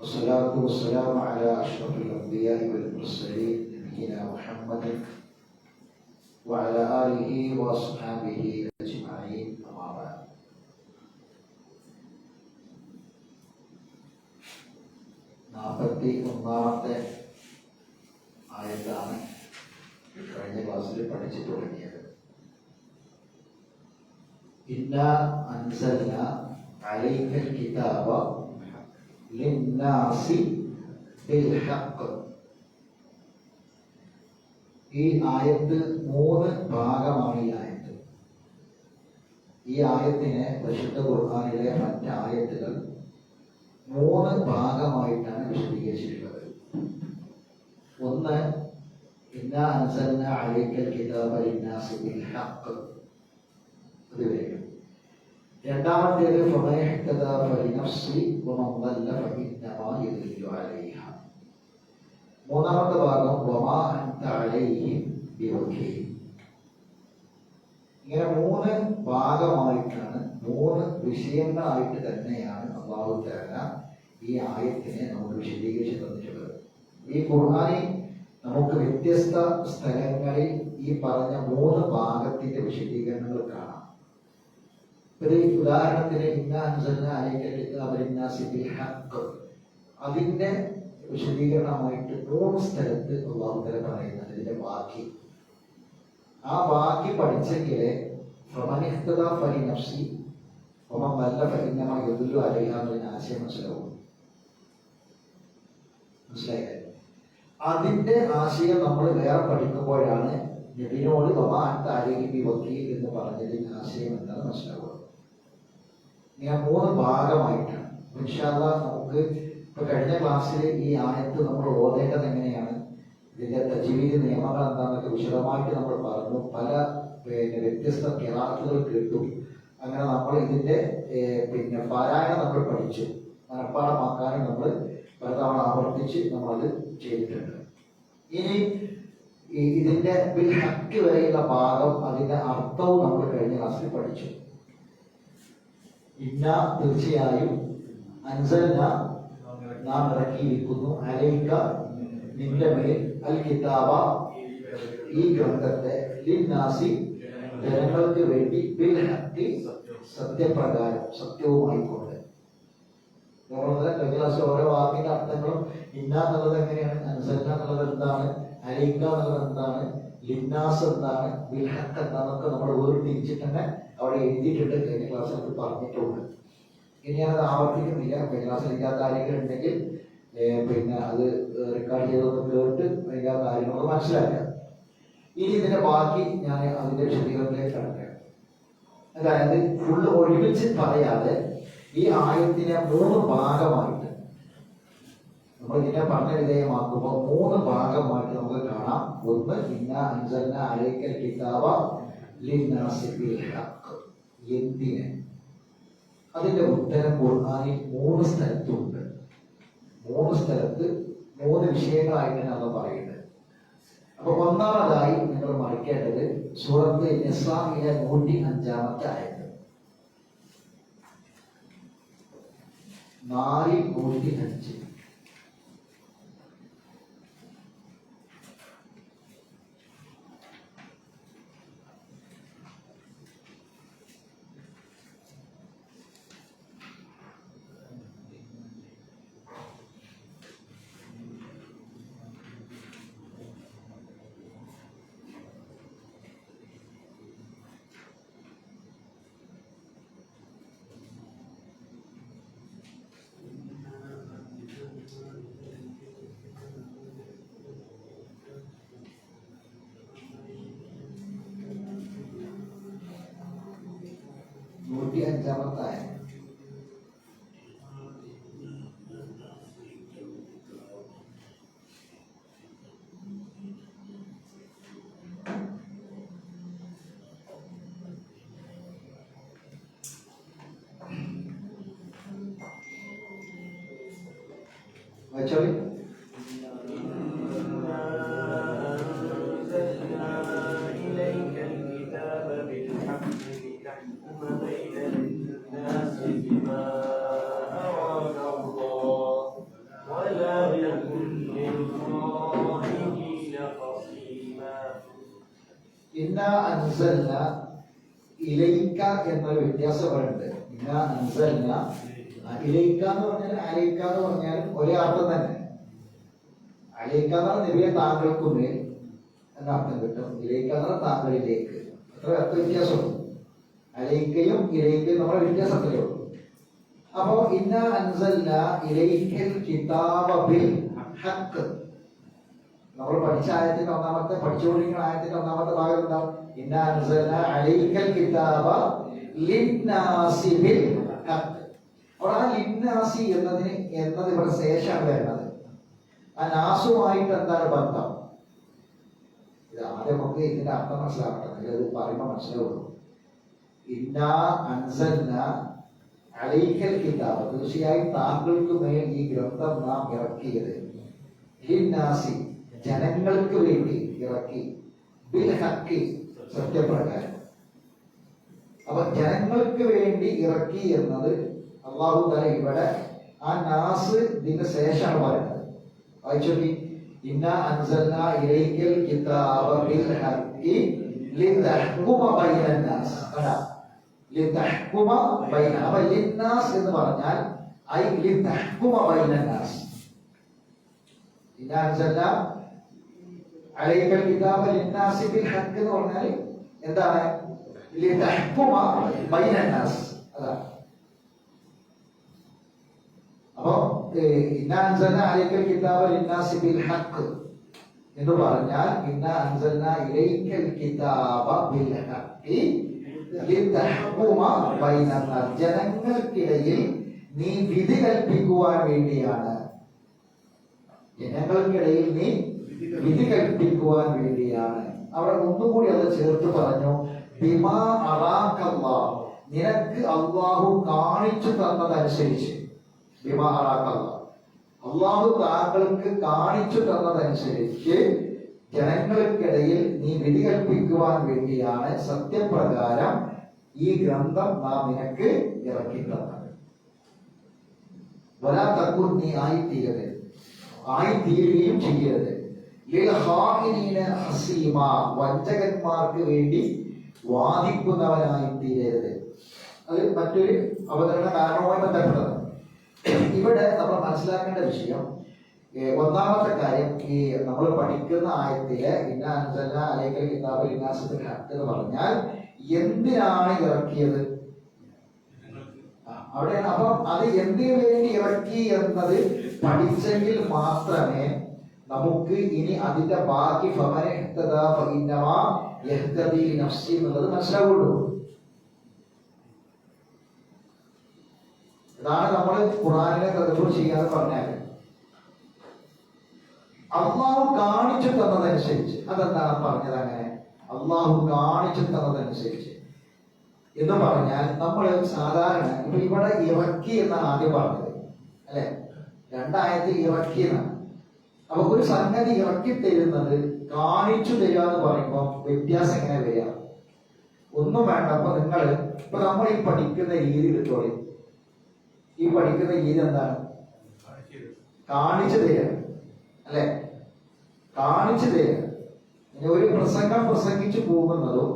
والصلاة والسلام على أشرف الأنبياء والمرسلين نبينا محمد وعلى آله وأصحابه أجمعين أما بعد. നാൽപ്പത്തിയൊന്നാമത്തെ ആയത്താണ് കഴിഞ്ഞ ക്ലാസ്സിൽ പഠിച്ചു തുടങ്ങിയത്. ഇന്നാ അൻസൽനാ അലൈക്കൽ കിതാബ ലിന്നാസി ബിൽ ഹഖ്. ഈ ആയത്ത് 3 ഭാഗമാണ്. ഈ ആയത്തിനെ പരിശുദ്ധ ഖുർആനിലെ മറ്റ് ആയത്തുകൾ 3 ഭാഗമായിട്ടാണ് വിശദീകരിച്ചിട്ടുള്ളത്. ഒന്ന്, ഇന്നാ അൻസൽനാ അലൈക്കൽ കിതാബ ലിന്നാസി ബിൽ ഹഖ്, അതുവരെ. രണ്ടാമത്തേത് ഫമൻ ഇഹ്തദാ ഫലിനഫ്സി വമൻ ളല്ല ഫഇന്നമാ യദ്ല്ലു അലൈഹ. മൂന്നാമത്തെ ഭാഗം വമാ അൻത അലൈഹിം ബിവകീൽ. ഇങ്ങനെ 3 ഭാഗമായിട്ടാണ്, 3 വിഷയങ്ങളായിട്ട് തന്നെയാണ് അല്ലാഹു തആല ഈ ആയത്തിനെ നമുക്ക് വിശദീകരിച്ച് തന്നിട്ടുള്ളത്. ഈ ഖുർആനിൽ നമുക്ക് വ്യത്യസ്ത സ്ഥലങ്ങളിൽ ഈ പറഞ്ഞ 3 ഭാഗത്തിന്റെ വിശദീകരണങ്ങൾ കാണാം. ഒരു ഉദാഹരണത്തിന് ഇന്നാ അൻസൽനാ അലൈക്കൽ കിതാബ ലിന്നാസി ബിൽ ഹഖ്, അതിന്റെ വിശദീകരണമായിട്ട് 3 സ്ഥലത്ത് അല്ലാഹു തആല പറയുന്നത് ഇതിന്റെ ബാക്കി. ആ ബാക്കി പഠിച്ചെങ്കിലേ നഫ്സി ആശയം മനസ്സിലാവും. മനസ്സിലായില്ലേ? അതിന്റെ ആശയം നമ്മൾ വേറെ പഠിക്കുമ്പോഴാണ് നബിനോട് വക്കീൽ എന്ന് പറഞ്ഞതിന്റെ ആശയം എന്താണെന്ന് മനസ്സിലാവുക. ഇങ്ങനെ 3 ഭാഗമായിട്ടാണ്. ഇൻഷാ അല്ലാഹ് നമുക്ക് ഇപ്പൊ കഴിഞ്ഞ ക്ലാസ്സിൽ ഈ ആയത്ത് നമ്മൾ ഓതേണ്ടത് എങ്ങനെയാണ്, ഇതിന്റെ തജ്വീദ് നിയമങ്ങൾ എന്താണെന്നൊക്കെ വിശദമായിട്ട് നമ്മൾ പറഞ്ഞു. പല വ്യത്യസ്ത ഖിറാഅത്തുകൾ കേട്ടു. അങ്ങനെ നമ്മൾ ഇതിന്റെ പാരായണം നമ്മൾ പഠിച്ചു. മനഃപ്പാഠമാക്കാനും നമ്മൾ പലതവണ ആവർത്തിച്ച് നമ്മളത് ചെയ്തിട്ടുണ്ട്. ഇനി ഇതിന്റെ ബിൽ ഹക്ക് വരെയുള്ള ഭാഗം, അതിന്റെ അർത്ഥവും നമ്മൾ കഴിഞ്ഞ ക്ലാസ്സിൽ പഠിച്ചു. ഇന്ന തീർച്ചയായും അൻസൽന നാം ഇറക്കിയിരിക്കുന്നു അലൈക നിന്റെ മേൽ അൽ കിതാബ ഈ ഗ്രന്ഥത്തെ ലിന്നാസി ജനങ്ങൾക്ക് വേണ്ടി ബിൽ ഹക്കി സത്യപ്രകാരം സത്യവുമായിക്കൊണ്ട്. കഴിഞ്ഞ ക്ലാസ് ഓരോ വാക്കിന്റെ അർത്ഥങ്ങളും ഇന്ന എന്നുള്ളത് എങ്ങനെയാണ്, അൻസൽന എന്നുള്ളത് എന്താണ്, അലൈക എന്നുള്ളത് എന്താണ്, ലിന്നാസ് എന്താണ്, ബിൽ ഹക്ക് എന്താണെന്നൊക്കെ നമ്മൾ വേർതിരിച്ചിട്ട് തന്നെ അവിടെ എഴുതിയിട്ടുണ്ട്. കഴിഞ്ഞ ക്ലാസ്സിൽ അത് പറഞ്ഞിട്ടുണ്ട്. ഇനി ഞാനത് ആവർത്തിക്കുന്നില്ല. കഴിഞ്ഞ ക്ലാസ്സിൽ ഇല്ലാത്ത ആരെങ്കിലും ഉണ്ടെങ്കിൽ അത് റെക്കോർഡ് ചെയ്തൊന്ന് കേട്ട് അതിൻ്റെ കാര്യങ്ങളൊക്കെ മനസ്സിലാക്കുക. ഇനി ഇതിന്റെ ബാക്കി ഞാൻ അതിന്റെ വിശദീകരണത്തിലേക്ക് കടക്കാം. അതായത് ഫുള്ള് ഒരുമിച്ച് പറയാതെ ഈ ആയത്തിനെ 3 ഭാഗമായിട്ട് നമ്മൾ ഇതിനെ പഠന വിധേയമാക്കുമ്പോൾ 3 ഭാഗമായിട്ട് നമുക്ക് കാണാം. ഒന്ന് ഇന്ന അൻസൽന അലൈക്കൽ കിതാബ ലിന്നാസി ബിൽ ഹഖ്. എന്തിന്? അതിന്റെ ഉത്തരം ഖുർആനിൽ 3 സ്ഥലത്തുണ്ട്. 3 സ്ഥലത്ത് 3 വിഷയങ്ങളായിട്ടാണ് അത് പറയുന്നത്. അപ്പൊ ഒന്നാമതായി നിങ്ങൾ മറിക്കേണ്ടത് സൂറത്ത് നിസ്സായിലെ 105-ാമത്തെ ആയത്ത്. 4:105. അഞ്ചാമത്തായ വച്ചോളി. ഇന്ന അൻസൽന ഇലൈക എന്നൊരു വ്യത്യാസം പറയുന്നുണ്ട്. ഇന്ന അൻസൽന ഇലൈക എന്ന് പറഞ്ഞാൽ അലൈക എന്ന് പറഞ്ഞാൽ ഒരേ അർത്ഥം തന്നെ. അലൈക എന്ന് പറഞ്ഞാൽ നബിയെ താങ്കൾക്കുമേൽ എന്ന അർത്ഥം കിട്ടും. ഇലൈക എന്ന് പറഞ്ഞാൽ താങ്കളിലേക്ക്. അത്ര അർത്ഥ വ്യത്യാസമുണ്ട്. അലൈക്കയും ഇലൈക്കയും നമ്മുടെ വ്യത്യാസത്തിലേ ഉള്ളൂ. അപ്പോ ഇന്ന അൻസൽന ഇലൈക്കൽ കിതാബ ബിൽ ഹഖ്. നമ്മൾ പഠിച്ച ആയത്തിന്റെ ഒന്നാമത്തെ പഠിച്ചുകൊണ്ടിരിക്കുന്ന ആയത്തിന്റെ ഒന്നാമത്തെ ഭാഗം എന്താ? ഇന്ന അൻസൽന അലൈക്കൽ കിതാബ ലിന്നാസി ബിൽ ഹഖ്. അപ്പോൾ ആ ലിന്നാസി എന്നത് ഇവിടെ ശേഷമാണ് വരുന്നത്. ആ നാസുമായിട്ട് എന്താണ് ബന്ധം? ഇത് ആദ്യം നമുക്ക് ഇതിന്റെ അർത്ഥം മനസ്സിലാക്കണം. ഇത് പറയുമ്പോൾ മനസ്സിലാവുള്ളൂ. ഇന്ന അൻസൽന അലൈക്കൽ കിതാബ്, തീർച്ചയായും താങ്കൾക്ക് മേൽ ഈ ഗ്രന്ഥം നാം ഇറക്കിയത്, ലിന്നാസി ജനങ്ങൾക്ക് വേണ്ടി ഇറക്കി, ബിൽ ഹഖി സത്യപ്രകാരം. അപ്പൊ ജനങ്ങൾക്ക് വേണ്ടി ഇറക്കി എന്നത് അല്ലാഹു തആല ഇവിടെ ആ നാസ് ഇതിന് ശേഷമാണ് പറയുന്നത്. വായിച്ചോക്കി. ഇന്ന അൻസൽന ഇലൈക്കൽ കിതാബ ബിൽ ഹഖി ലിതഹ്കുമ ബൈനൻ നാസ്. ലിതഹ്കുമ ബൈന. അപ്പൊ ലിന്നാസ് എന്ന് പറഞ്ഞാൽ ഐ ലിതഹ്കുമ ബൈനൻ നാസ്. ഇന്ന അൻസൽന അലൈക്കൽ കിതാബ ലിന്നാസി ബിൽ ഹഖ് എന്ന് പറഞ്ഞാൽ എന്താണ്? ലിതഹ്കുമ ബൈനന്നാസ്. അതാണ്. അപ്പോ ഇന്നാ അൻസൽനാ അലൈക്കൽ കിതാബ ലിന്നാസി ബിൽ ഹഖ് എന്ന് പറഞ്ഞാൽ ഇന്നാ അൻസൽനാ ഇലൈക്കൽ കിതാബ ബിൽ ഹഖ് ലിതഹ്കുമ ബൈനന്നാസ്, ജനങ്ങൾക്കിടയിൽ നീ വിധി കൽപ്പിക്കുവാൻ വേണ്ടിയാണ്. ജനങ്ങൾക്കിടയിൽ നീ വിധി കൽപ്പിക്കുവാൻ വേണ്ടിയാണ്. അവിടെ ഒന്നുകൂടി അത് ചേർത്ത് പറഞ്ഞു, ബിമാ അറാക്കല്ലാഹ്, നിനക്ക് അള്ളാഹു കാണിച്ചു തന്നതനുസരിച്ച്. ബിമാ അറാക്കല്ലാഹ്, അള്ളാഹു താങ്കൾക്ക് കാണിച്ചു തന്നതനുസരിച്ച് ജനങ്ങൾക്കിടയിൽ നീ വിധി കൽപ്പിക്കുവാൻ വേണ്ടിയാണ് സത്യപ്രകാരം ഈ ഗ്രന്ഥം നാം നിനക്ക് ഇറക്കി തന്നത്. വലാ തകുൻ, നീ ആയിത്തീരുകയും ചെയ്യരുത്. വഞ്ചകന്മാർക്ക് വേണ്ടി വാദിക്കുന്നവനായി തീരരുത്. അത് മറ്റൊരു അവതരണ കാരണവുമായി ബന്ധപ്പെട്ടതാണ്. ഇവിടെ നമ്മൾ മനസ്സിലാക്കേണ്ട വിഷയം, ഒന്നാമത്തെ കാര്യം, ഈ നമ്മൾ പഠിക്കുന്ന ആയത്തിലെ ഇന്നാ അൻസൽനാ അലൈക്കൽ കിതാബ ലിന്നാസി ബിൽ ഹഖ് എന്ന് പറഞ്ഞാൽ എന്തിനാണ് ഇറക്കിയത്? അവിടെയാണ്. അപ്പം അത് എന്തിനു വേണ്ടി ഇറക്കി എന്നത് പഠിച്ചെങ്കിൽ മാത്രമേ നമുക്ക് ഇനി അതിന്റെ ബാക്കി എന്നുള്ളത് മനസ്സിലാവുള്ളൂ. ഇതാണ് നമ്മൾ ഖുർആനിലെ തദബ്ബുർ ചെയ്യാതെ പറഞ്ഞാൽ അള്ളാഹു കാണിച്ചു തന്നതനുസരിച്ച്. അതെന്താണ് പറഞ്ഞത് അങ്ങനെ? അള്ളാഹു കാണിച്ചു തന്നതനുസരിച്ച് എന്ന് പറഞ്ഞാൽ നമ്മൾ സാധാരണ ഇപ്പൊ ഇവിടെ ഇറക്കി എന്നാണ് ആദ്യം പറഞ്ഞത്, അല്ലെ? രണ്ടായത്തിൽ ഇറക്കി എന്നാണ്. അപ്പൊ ഒരു സംഗതി ഇറക്കി തരുന്നത് കാണിച്ചു തരിക എന്ന് പറയുമ്പോൾ വ്യത്യാസം എങ്ങനെ വരിക? ഒന്നും വേണ്ട. അപ്പൊ ഇപ്പൊ നമ്മൾ ഈ പഠിക്കുന്ന രീതി എടുത്തോളി. ഈ പഠിക്കുന്ന രീതി എന്താണ്? കാണിച്ചു തരിക, അല്ലെ? കാണിച്ചു തരിക. ഒരു പ്രസംഗം പ്രസംഗിച്ചു പോകുന്നതും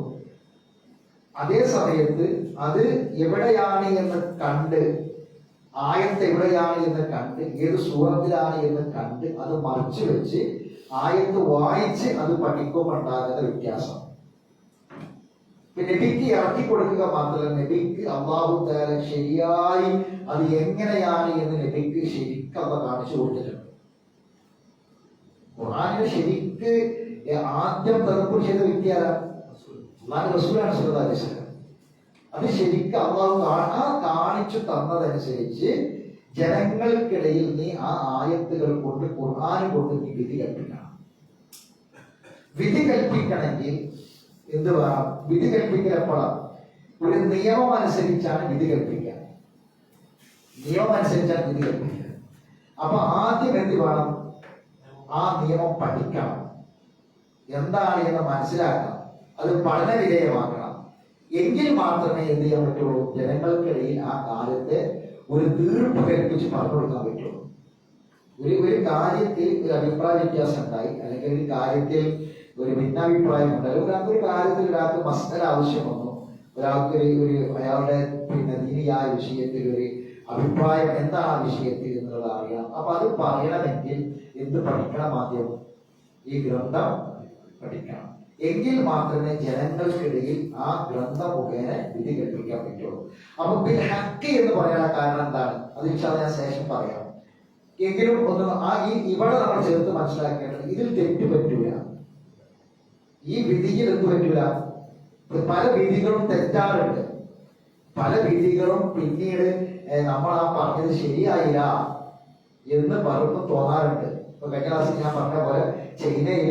അതേ സമയത്ത് അത് എവിടെയാണ് എന്ന് കണ്ട്, ആയത്ത് എവിടെയാണ് എന്ന് കണ്ട്, ഏത് സൂറത്തിലാണ് എന്ന് കണ്ട് അത് മറിച്ചു വെച്ച് ആയത്ത് വായിച്ച് അത് പഠിക്കുമ്പോൾ ഉണ്ടാകുന്ന വ്യത്യാസം. നബിക്ക് ഇറക്കി കൊടുക്കുക മാത്രമല്ല, നബിക്ക് അല്ലാഹു തആല ശരിയായി അത് എങ്ങനെയാണ് എന്ന് നബിക്ക് ശരിക്കും അത് കാണിച്ചു കൊടുത്തിട്ടുണ്ട്. ഖുർആനിൽ ശരിക്ക് ആദ്യം തദബ്ബുർ ചെയ്ത വ്യക്തി ആരാണ്? റസൂലാണ് സല്ലല്ലാഹു അലൈഹി വസല്ലം. അത് ശരിക്കും അല്ലാഹു കാണിച്ചു തന്നതനുസരിച്ച് ജനങ്ങൾക്കിടയിൽ നീ ആ ആയത്തുകൾ കൊണ്ട്, ഖുർആൻ കൊണ്ട് നീ വിധി കൽപ്പിക്കണം. വിധി കൽപ്പിക്കണമെങ്കിൽ എന്ത് വേണം? വിധി കൽപ്പിക്കൽ എപ്പോഴാണ്? ഒരു നിയമം അനുസരിച്ചാണ് വിധി കൽപ്പിക്കുക. നിയമം അനുസരിച്ചാണ് വിധി കൽപ്പിക്കുക. അപ്പൊ ആദ്യം എന്ത് വേണം? ആ നിയമം പഠിക്കണം, എന്താണ് എന്ന് മനസ്സിലാക്കണം, അത് പഠന വിധേയമാക്കണം. എങ്കിൽ മാത്രമേ എന്ത് ചെയ്യാൻ പറ്റുള്ളൂ? ജനങ്ങൾക്കിടയിൽ ആ കാലത്തെ ഒരു തീർപ്പ് കൽപ്പിച്ച് പറഞ്ഞു കൊടുക്കാൻ പറ്റുള്ളൂ. ഒരു കാര്യത്തിൽ ഒരു അഭിപ്രായ വ്യത്യാസം ഉണ്ടായി, അല്ലെങ്കിൽ ഒരു കാര്യത്തിൽ ഒരു ഭിന്നാഭിപ്രായം ഉണ്ടായി, ഒരു കാര്യത്തിൽ ഒരാൾക്ക് മസ്തര ആവശ്യം വന്നു, ഒരാൾക്ക് അയാളുടെ ദീനിയായ വിഷയത്തിൽ ഒരു അഭിപ്രായം എന്താണ് ആ വിഷയത്തിൽ എന്നുള്ളത് അറിയാം. അപ്പൊ അത് പറയണമെങ്കിൽ എന്ത് പഠിക്കണം? ആദ്യം ഈ ഗ്രന്ഥം പഠിക്കണം. എങ്കിൽ മാത്രമേ ജനങ്ങൾക്കിടയിൽ ആ ഗ്രന്ഥം മുഖേന വിധി കൽപ്പിക്കാൻ പറ്റുള്ളൂ. അപ്പൊ ബിൽ ഹഖ് എന്ന് പറയാൻ കാരണം എന്താണ്? അത് ഞാൻ ശേഷം പറയാം. എങ്കിലും ഒന്ന് ഇവിടെ നമ്മൾ ചേർത്ത് മനസ്സിലാക്കേണ്ടത്, ഇതിൽ തെറ്റ് പറ്റൂല. ഈ വിധിയിൽ എന്ത് പറ്റൂല? പല വിധികളും തെറ്റാറുണ്ട്. പല വിധികളും പിന്നീട് നമ്മൾ ആ പറഞ്ഞത് ശരിയായില്ല എന്ന് പലർക്കും തോന്നാറുണ്ട്. ഇപ്പൊ കഴിഞ്ഞ ക്ലാസ്സിൽ ഞാൻ പറഞ്ഞ പോലെ ചൈനയിൽ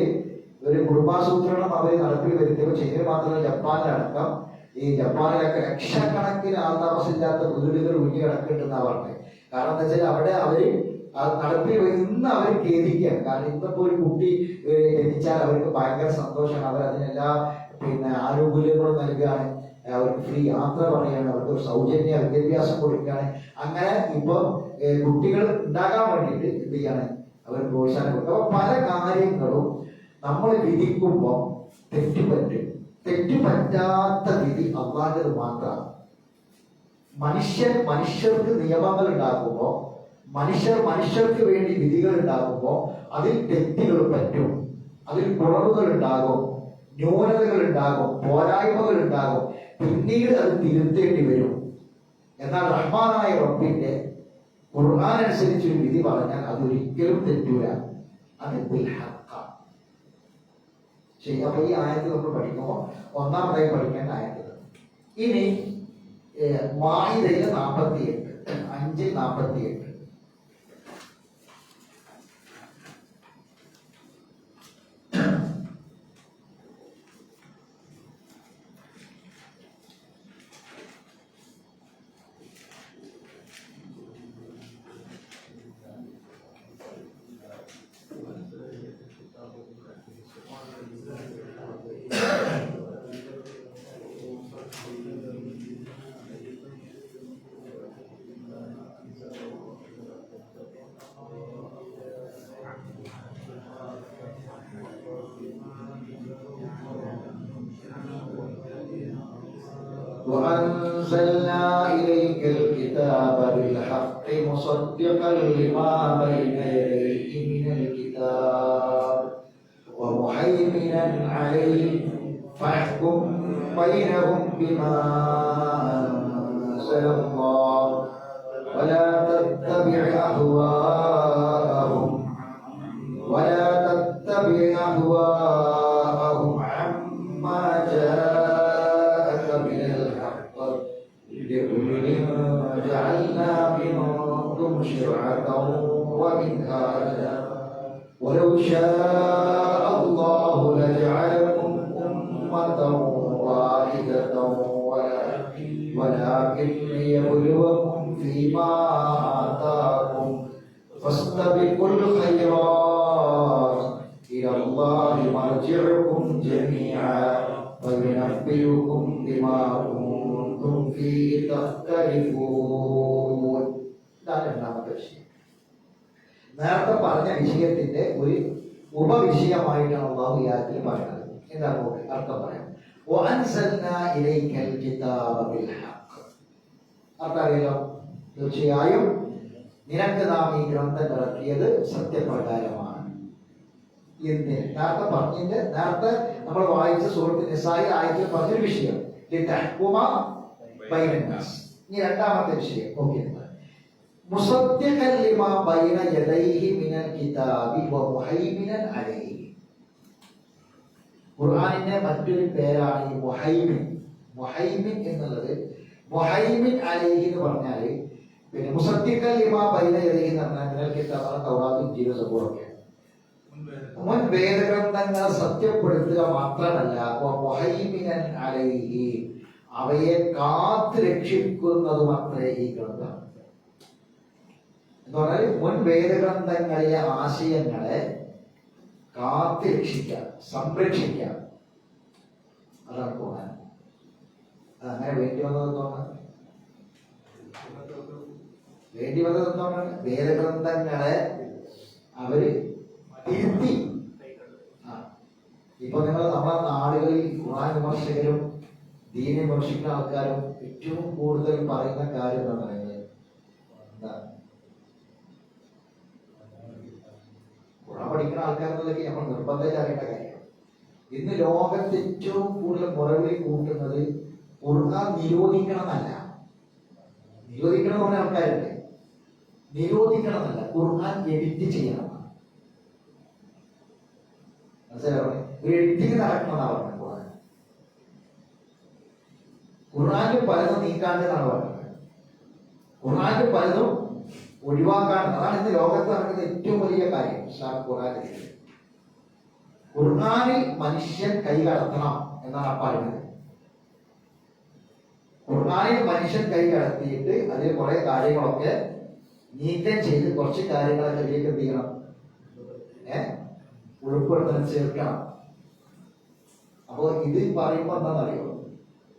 ഒരു കുടുംബാസൂത്രണം അവർ നടപ്പിൽ വരുത്തിയപ്പോൾ ചൈനയിൽ മാത്രമല്ല ജപ്പാനിലടക്കം, ഈ ജപ്പാനിലൊക്കെ ലക്ഷക്കണക്കിന് ആൾതാമസമില്ലാത്ത വീടുകൾ ഒഴിഞ്ഞു കിടക്കുന്നുണ്ടെന്നാ പറഞ്ഞത്. കാരണം എന്താ വെച്ചാൽ അവിടെ അവര് നടപ്പിൽ ഇന്ന് അവർ ഖേദിക്കുകയാണ്. കാരണം ഇന്നിപ്പോ ഒരു കുട്ടി ജനിച്ചാൽ അവർക്ക് ഭയങ്കര സന്തോഷമാണ്. അവർ അതിനെല്ലാ ആനുകൂല്യങ്ങളും നൽകുകയാണ്, അവർക്ക് ഫ്രീ യാത്ര പറയുകയാണ്, അവർക്ക് ഒരു സൗജന്യ വിദ്യാഭ്യാസം കൊടുക്കുകയാണ്. അങ്ങനെ ഇപ്പൊ കുട്ടികൾ ഉണ്ടാകാൻ വേണ്ടിയിട്ട് എന്ത് ചെയ്യാണ്? അവർ പ്രോത്സാഹനം കൊടുക്കുക. അപ്പൊ പല കാര്യങ്ങളും നമ്മൾ വിധിക്കുമ്പോൾ തെറ്റുപറ്റും. തെറ്റുപറ്റാത്ത വിധി അള്ളാഹുവിന് മാത്രമാണ്. മനുഷ്യർക്ക് നിയമങ്ങൾ ഉണ്ടാക്കുമ്പോൾ, മനുഷ്യർക്ക് വേണ്ടി വിധികൾ ഉണ്ടാക്കുമ്പോൾ അതിൽ തെറ്റുകൾ പറ്റും. അതിൽ കുറവുകൾ ഉണ്ടാകും, ന്യൂനതകൾ ഉണ്ടാകും, പോരായ്മകൾ ഉണ്ടാകും. പിന്നീട് അത് തിരുത്തേണ്ടി വരും. എന്നാൽ റഹ്മാനായ റബ്ബിന്റെ ഖുർആൻ അനുസരിച്ച് ഒരു വിധി പറഞ്ഞാൽ അതൊരിക്കലും തെറ്റൂല. അത് ശരി. അപ്പൊ ഈ ആയത്ത് നമ്മൾ പഠിക്കുമ്പോൾ ഒന്നാമതായി പഠിക്കേണ്ട ആയത്ത്. ഇനി മാഇദയിലെ 48, 5:48. وأنزلنا إليك الكتاب بالحق مصدقا لما بين يديه من الكتاب ومهيمنا عليه فاحكم بينهم بما أنزل الله ولا تتبع أهواءهم عما جاءك من الحق لكل جعلنا منكم شرعة ومنهاجا ولو شاء الله لجعلكم أمة واحدة ولكن ليبلوكم فيما آتاكم فاستبقوا الخيرات إلى الله مرجعكم جميعا فينبئكم بما كنتم فيه تختلفون. ഇതാണ് രണ്ടാമത്തെ വിഷയം. നേരത്തെ പറഞ്ഞ വിഷയത്തിന്റെ ഒരു ഉപവിഷയമായിട്ടാണ് അള്ളാഹു ഈ ആയത്തിൽ പറയുന്നത്. എന്താണ് അർത്ഥം പറയാം. وأنزلنا إليك الكتاب بالحق. അർത്ഥം അറിയാലോ. തീർച്ചയായും നിനക്ക് നാം ഈ ഗ്രന്ഥം ഇറക്കിയത് സത്യപ്രകാരമാണ്. നേരത്തെ നമ്മൾ വായിച്ച സൂറത്തുൽ നിസാഇ ആയത്തിൽ പറഞ്ഞൊരു വിഷയം ലിതഹ്കുമ ബൈനന്നാസ്. ഇനി രണ്ടാമത്തെ വിഷയം ഓക്കെ. മുസദ്ദിഖൻ ലിമാ ബൈന യദൈഹി മിനൽ കിതാബി വമുഹൈമിനൻ അലൈഹി. ഖുർആനിന്റെ മറ്റൊരു പേരാണ് ഈ മുഹൈമിൻ. മുഹൈമിൻ എന്നുള്ളത് മുഹൈമിൻ അലൈഹി എന്ന് പറഞ്ഞാല് പിന്നെ മുസദ്ദിഖൻ ലിമാ ബൈന യദൈഹി എന്ന് പറഞ്ഞാൽ മിനൽ കിതാബ് തൗറാത്തും ഇൻജീലും സബൂറൊക്കെ മുൻ വേദഗ്രന്ഥങ്ങളെ സത്യപ്പെടുത്തുക മാത്രമല്ല മുഹൈമിനൻ അലൈഹി അവയെ കാത്തു രക്ഷിക്കുന്നതുമത്രേ ഈ ഗ്രന്ഥം. എന്ന് പറഞ്ഞാൽ മുൻ വേദഗ്രന്ഥങ്ങളിലെ ആശയങ്ങളെ കാത്തു രക്ഷിക്കുക, സംരക്ഷിക്കുക. അതാണ് ഖുർആൻ. അതങ്ങനെ വേണ്ടി വന്നതെന്നോണം വേദഗ്രന്ഥങ്ങളെ അവര് തിരുത്തി. ഇപ്പൊ നിങ്ങൾ നമ്മളെ നാടുകളിൽ ഖുർആൻ വിമർശകരും ദീന വിമർശിക്കുന്ന ആൾക്കാരും ഏറ്റവും കൂടുതൽ പറയുന്ന കാര്യം എന്താ പറയുന്നത്? എന്താ ഖുർആൻ പഠിക്കുന്ന ആൾക്കാരെന്നുള്ളതൊക്കെ നമ്മൾ നിർബന്ധമായിട്ട് അറിയേണ്ട കാര്യമാണ്. ഇന്ന് ലോകത്ത് ഏറ്റവും കൂടുതൽ മുറവിൽ കൂട്ടുന്നത് ഖുർആൻ നിരോധിക്കണം എന്നല്ല. നിരോധിക്കണം എന്ന് പറഞ്ഞ ആൾക്കാരുണ്ട്. നിരോധിക്കണം എന്നല്ല, ഖുർആൻ എഡിറ്റ് ചെയ്യണം. മനസ്സിലാവണേ? ഒരു എഡിറ്റിംഗ് നടക്കണമെന്നാണ് പറഞ്ഞത്. ഖുർആനിൽ പലതും നീക്കാണ്ടെന്നാണ് പറഞ്ഞത്. ഖുർആനിൽ പലതും ഒഴിവാക്കാൻ. അതാണ് ഇന്ന് ലോകത്ത് നടക്കുന്ന ഏറ്റവും വലിയ കാര്യം. ഖുർആനിൽ മനുഷ്യൻ കൈ കടത്തണം എന്നാണ് പറയുന്നത്. ഖുർആനിൽ മനുഷ്യൻ കൈ കടത്തിയിട്ട് അതിൽ കുറെ കാര്യങ്ങളൊക്കെ നീക്കം ചെയ്ത് കുറച്ച് കാര്യങ്ങളൊക്കെ ഇതിലേക്ക് എന്ത് ചെയ്യണം? ഉൾപ്പെടുത്തണം, ചേർക്കണം. അപ്പോ ഇത് പറയുമ്പോ എന്താണെന്നറിയോ?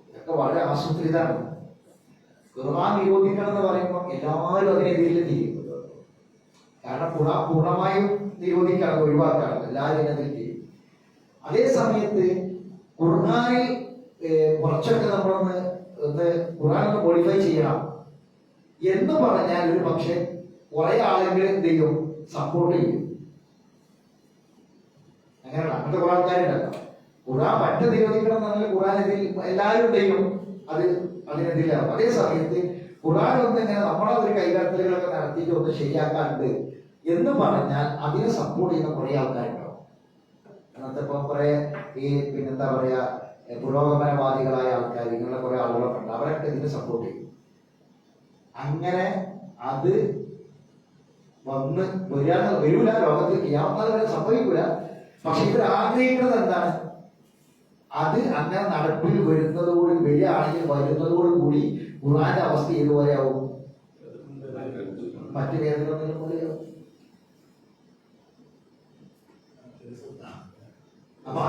ഇതൊക്കെ വളരെ ആസൂത്രിതാണ്. ഖുർആൻ നിരോധിക്കണം എന്ന് പറയുമ്പോൾ എല്ലാവരും അതിനെതിരെ തിരിയും. കാരണം ഖുർആൻ പൂർണ്ണമായും നിരോധിക്കണം, ഒഴിവാക്കണം, എല്ലാവരും അതിൽ തിരിയും. അതേ സമയത്ത് ഖുർആനിൽ കുറച്ചൊക്കെ നമ്മളൊന്ന് ഖുർആനൊന്ന് മോഡിഫൈ ചെയ്യണം എന്ന് പറഞ്ഞാൽ ഒരു പക്ഷെ കുറെ ആളുകൾ എന്ത് ചെയ്യും? സപ്പോർട്ട് ചെയ്യും. അങ്ങനെയുള്ള അങ്ങനത്തെ കുറെ ആൾക്കാരുണ്ടല്ലോ. ഖുർആൻ പറ്റ നിരോധിക്കണം എന്നാലും ഖുർആൻ എല്ലാവരും ചെയ്യും, അത് അതിനെതിരാകും. അതേ സമയത്ത് ഖുർആൻ ഒന്ന് ഇങ്ങനെ നമ്മളെ ഒരു കൈകടത്തലുകളൊക്കെ നടത്തിയിട്ട് ഒന്ന് ശരിയാക്കാറുണ്ട് എന്ന് പറഞ്ഞാൽ അതിനെ സപ്പോർട്ട് ചെയ്യുന്ന കുറെ ആൾക്കാരുണ്ടാവും. അങ്ങനത്തെ ഇപ്പൊ കുറെ ഈ പിന്നെന്താ പറയാ പുരോഗമനവാദികളായ ആൾക്കാർ, ഇങ്ങനെയുള്ള കുറെ ആളുകളൊക്കെ ഉണ്ട്, അവരൊക്കെ ഇതിനെ സപ്പോർട്ട് ചെയ്യും. അങ്ങനെ അത് വരൂല, ലോകത്തിൽ ചെയ്യാവുന്നത് വരെ സംഭവിക്കൂല. പക്ഷെ ഇവർ ആഗ്രഹിക്കുന്നത് എന്താണ്? അത് അങ്ങനെ നടപ്പിൽ വരുന്നതോട് വരികയാണെങ്കിൽ വരുന്നതോടുകൂടി ഖുർആന്റെ അവസ്ഥ ഇതുപോലെയാവും, മറ്റു വേദനകളും പോലെയാവും. അപ്പൊ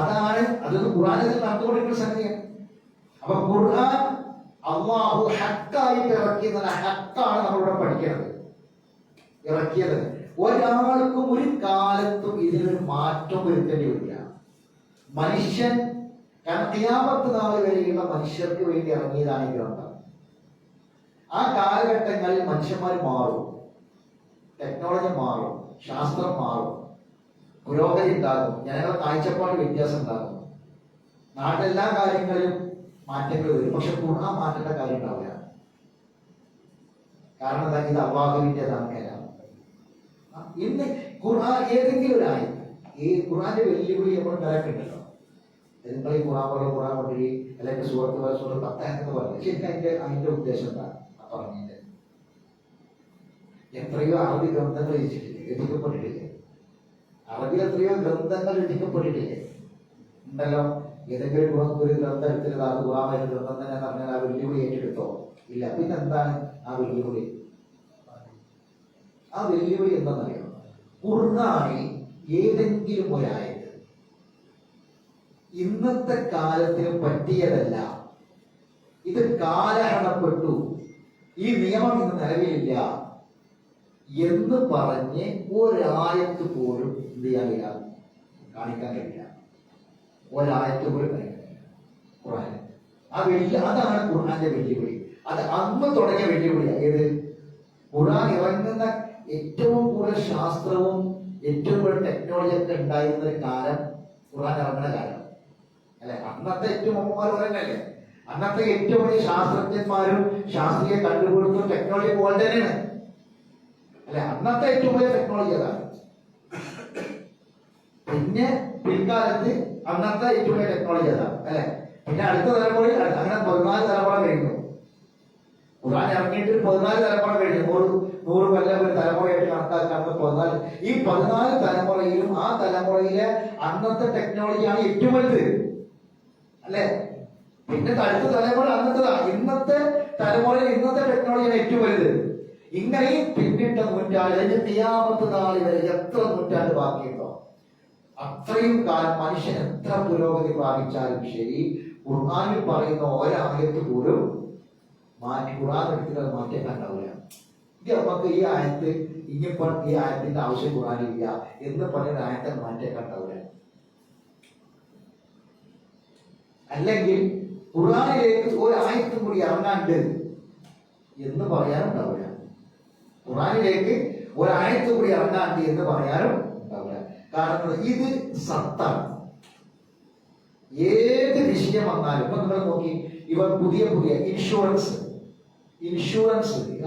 അതൊന്ന് ഖുർആനിൽ നടന്നുകൊണ്ടിരിക്കുന്ന സംഗതിയാണ്. അപ്പൊ ഖുർആൻ അള്ളാഹു ഹക്കായിട്ട് ഇറക്കിയെന്ന ഹക്കാണ് നമ്മളിവിടെ പഠിക്കുന്നത്, ഇറക്കിയത്. ഒരാൾക്കും ഒരു കാലത്തും ഇതിനൊരു മാറ്റം വരുത്തേണ്ടി വരില്ല. മനുഷ്യൻ ഖിയാമത്ത് നാൾ വരെയുള്ള മനുഷ്യർക്ക് വേണ്ടി ഇറങ്ങിയതാണ് ഈ ഗ്രന്ഥം. ആ കാലഘട്ടങ്ങളിൽ മനുഷ്യന്മാർ മാറും, ടെക്നോളജി മാറും, ശാസ്ത്രം മാറും, പുരോഗതി ഉണ്ടാകും, ജനങ്ങളുടെ കാഴ്ചപ്പാട് വ്യത്യാസം ഉണ്ടാകും, നാട്ടിലെല്ലാ കാര്യങ്ങളിലും മാറ്റങ്ങൾ വരും. പക്ഷെ ഖുർആൻ മാറ്റേണ്ട കാര്യം ഉണ്ടാവില്ല. കാരണം എന്താ? ഇത് അള്ളാഹുവിൻ്റെതാണ് കലാം. ഇന്ന് ഖുർആൻ ഏതെങ്കിലും ഒരു ആയത്ത്, ഈ ഖുർആന്റെ വെല്ലുവിളി നമ്മൾ ഉണ്ടാക്കുന്നുണ്ടല്ലോ, നിങ്ങൾ ഈ ഖുർആൻ പോലെ ഖുർആൻ കൊണ്ടുവരി, അല്ലെങ്കിൽ സുഹൃത്ത് പോലെ സുഹൃത്ത് 10 എന്ന് പറഞ്ഞത് ശരിക്കും അതിന്റെ ഉദ്ദേശം എന്താ പറഞ്ഞത്? എത്രയോ അറബി ഗ്രന്ഥങ്ങൾ രചിക്കപ്പെട്ടിട്ടില്ലേ? അറബിൽ എത്രയോ ഗ്രന്ഥങ്ങൾ രചിക്കപ്പെട്ടിട്ടില്ലേ? ഉണ്ടല്ലോ. ഏതെങ്കിലും ഒരു ഗ്രന്ഥം എടുത്തിട്ട് അത് ഖുർആൻ ഗ്രന്ഥം തന്നെ പറഞ്ഞാൽ ആ വെല്ലുവിളി ഏറ്റെടുത്തോ? ഇല്ല. പിന്നെ എന്താണ് ആ വെല്ലുവിളി? ആ വെല്ലുവിളി എന്താണെന്നറിയാം? ഖുർആനിൽ ഏതെങ്കിലും ഒരായത്ത് ഇന്നത്തെ കാലത്തിന് പറ്റിയതല്ല, ഇത് കാലഹരണപ്പെട്ടു, ഈ നിയമം ഇന്ന് നിലവിലില്ല എന്ന് പറഞ്ഞ് ഒരായത്ത് പോലും എന്ത് ചെയ്യാനില്ല, കാണിക്കാൻ കഴിയില്ല. ഒരായത്ത് പോലും കാണിക്കാൻ കഴിയില്ല ഖുർആൻ. അതാണ് ഖുർആന്റെ വെല്ലുവിളി. അത് അന്ന് തുടങ്ങിയ വെല്ലുവിളിയാണ്. ഏത്? ഖുർആൻ ഇറങ്ങുന്ന ഏറ്റവും കൂടുതൽ ശാസ്ത്രവും ഏറ്റവും കൂടുതൽ ടെക്നോളജി ഒക്കെ ഉണ്ടായിരുന്ന ഒരു കാലം ഖുർആൻ ഇറങ്ങുന്ന കാലം അല്ലെ? അന്നത്തെ ഏറ്റവും മുമ്പന്മാർ പറയുന്നല്ലേ, അന്നത്തെ ഏറ്റവും വലിയ ശാസ്ത്രജ്ഞന്മാരും ശാസ്ത്രീയ കണ്ടുപിടുത്തവും ടെക്നോളജി പോലെ തന്നെയാണ് അല്ലെ? അന്നത്തെ ഏറ്റവും വലിയ ടെക്നോളജി അതാണ്. പിന്നെ പിൽക്കാലത്ത് അന്നത്തെ ഏറ്റവും വലിയ ടെക്നോളജി അതാണ് അല്ലെ? പിന്നെ അടുത്ത തലമുറയിൽ അങ്ങനെ 14 തലമുറ കഴിഞ്ഞു. ഖുർആൻ ഇറങ്ങിയിട്ട് 14 തലമുറ കഴിഞ്ഞു. 100 കൊല്ലം ഒരു തലമുറയായിട്ട് കണക്കാക്കാത്ത 14. ഈ 14 തലമുറയിലും ആ തലമുറയിലെ അന്നത്തെ ടെക്നോളജിയാണ് ഏറ്റവും വലുത് അല്ലെ? പിന്നെ അടുത്ത തലമുറ അന്നത്തേതാ. ഇന്നത്തെ തലമുറയിൽ ഇന്നത്തെ ടെക്നോളജിയാണ് ഏറ്റവും വലുത്. ഇങ്ങനെ പിന്നിട്ട നൂറ്റാണ്ട് ഖിയാമത്ത് നാൾ വരെ എത്ര നൂറ്റാണ്ട് ബാക്കിയുണ്ടോ അത്രയും കാലം മനുഷ്യൻ എത്ര പുരോഗതി പ്രാപിച്ചാലും ശരി, ഖുർആനിൽ പറയുന്ന ഒരായത്ത് പോലും ഖുർആൻ എടുക്കുന്നത് മാറ്റം കണ്ടാവില്ല. ഇത് നമുക്ക് ഈ ആയത്ത് ഇനിയിപ്പോ ഈ ആയത്തിന്റെ ആവശ്യം ഖുർആനില്ല എന്ന് പറയുന്ന ആയത്തെ മാറ്റം കണ്ടാവില്ല. അല്ലെങ്കിൽ ഖുർആനിലേക്ക് ഒരു ആയത്തും കൂടി ഇറങ്ങാണ്ട് എന്ന് പറയാനുണ്ടാവില്ല. ഖുർആനിലേക്ക് ഒരായത്തും കൂടി ഇറങ്ങാണ്ട് എന്ന് പറയാനും ഉണ്ടാവില്ല. കാരണം ഇത് സത്താണ്. ഏത് വിഷയം വന്നാലും ഇപ്പൊ നിങ്ങൾ നോക്കി, ഇവർ പുതിയ ഇൻഷുറൻസ്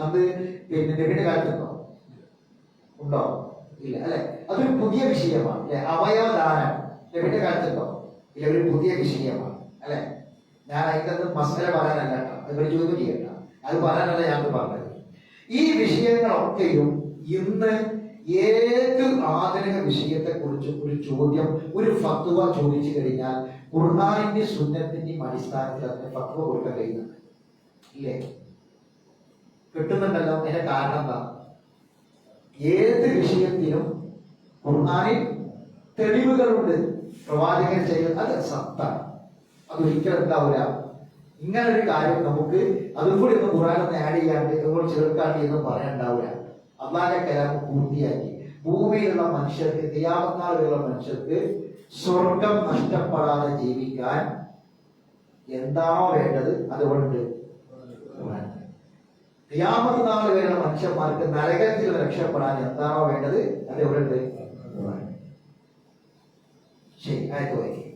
അത് പിന്നെ നബിയുടെ കാലത്തുണ്ടോ? ഉണ്ടോ? ഇല്ല അല്ലെ? അതൊരു പുതിയ വിഷയമാണ് അല്ലെ? അവയവദാനം നബിയുടെ കാലത്തുണ്ടോ? ഇല്ല, ഒരു പുതിയ വിഷയമാണ് അല്ലെ? ഞാൻ അതിന്റെ മസല പറയാനല്ല കേട്ടോ, അത് ചോദ്യം ചെയ്യണ്ട, അത് പറയാനല്ല ഞാൻ പറഞ്ഞത്. ഈ വിഷയങ്ങളൊക്കെയും ഇന്ന് ഏത് ആധുനിക വിഷയത്തെ കുറിച്ച് ഒരു ചോദ്യം, ഒരു ഫത്വ ചോദിച്ചു കഴിഞ്ഞാൽ ഖുർആനിന്റെ സുന്നത്തിന്റെയും അടിസ്ഥാനത്തിൽ അതിന് ഫത്വ കൊടുക്കാൻ കഴിയുന്നുണ്ട് ഇല്ലേ? കിട്ടുന്നുണ്ടല്ലോ. അതിന്റെ കാരണം എന്താ? ഏത് വിഷയത്തിലും ഖുർആനിൽ തെളിവുകളുണ്ട്. പ്രവാചകൻ ചെയ്യുന്നത് അത് സത്താണ്, അതൊരിക്കലും ഉണ്ടാവില്ല. ഇങ്ങനെ ഒരു കാര്യം നമുക്ക് അതും കൂടി ഒന്ന് ഖുർആനൊന്ന് ആഡ് ചെയ്യാണ്ട് നമ്മൾ ചേർക്കാണ്ട് എന്ന് പറയാനുണ്ടാവില്ല. അള്ളാന്റെ കലാം പൂർത്തിയാക്കി ഭൂമിയിലുള്ള മനുഷ്യർക്ക്, ഖിയാമത്ത് മനുഷ്യർക്ക് സ്വർഗം നഷ്ടപ്പെടാതെ ജീവിക്കാൻ എന്താണോ വേണ്ടത് അതുകൊണ്ട് ഖിയാമത്ത് നാൾ വരെയുള്ള മനുഷ്യന്മാർക്ക് നരകത്തിൽ രക്ഷപ്പെടാൻ എന്താണോ വേണ്ടത് അത് എവിടെ ഉണ്ട്? ശരി, ആയത്ത് വായിക്കും.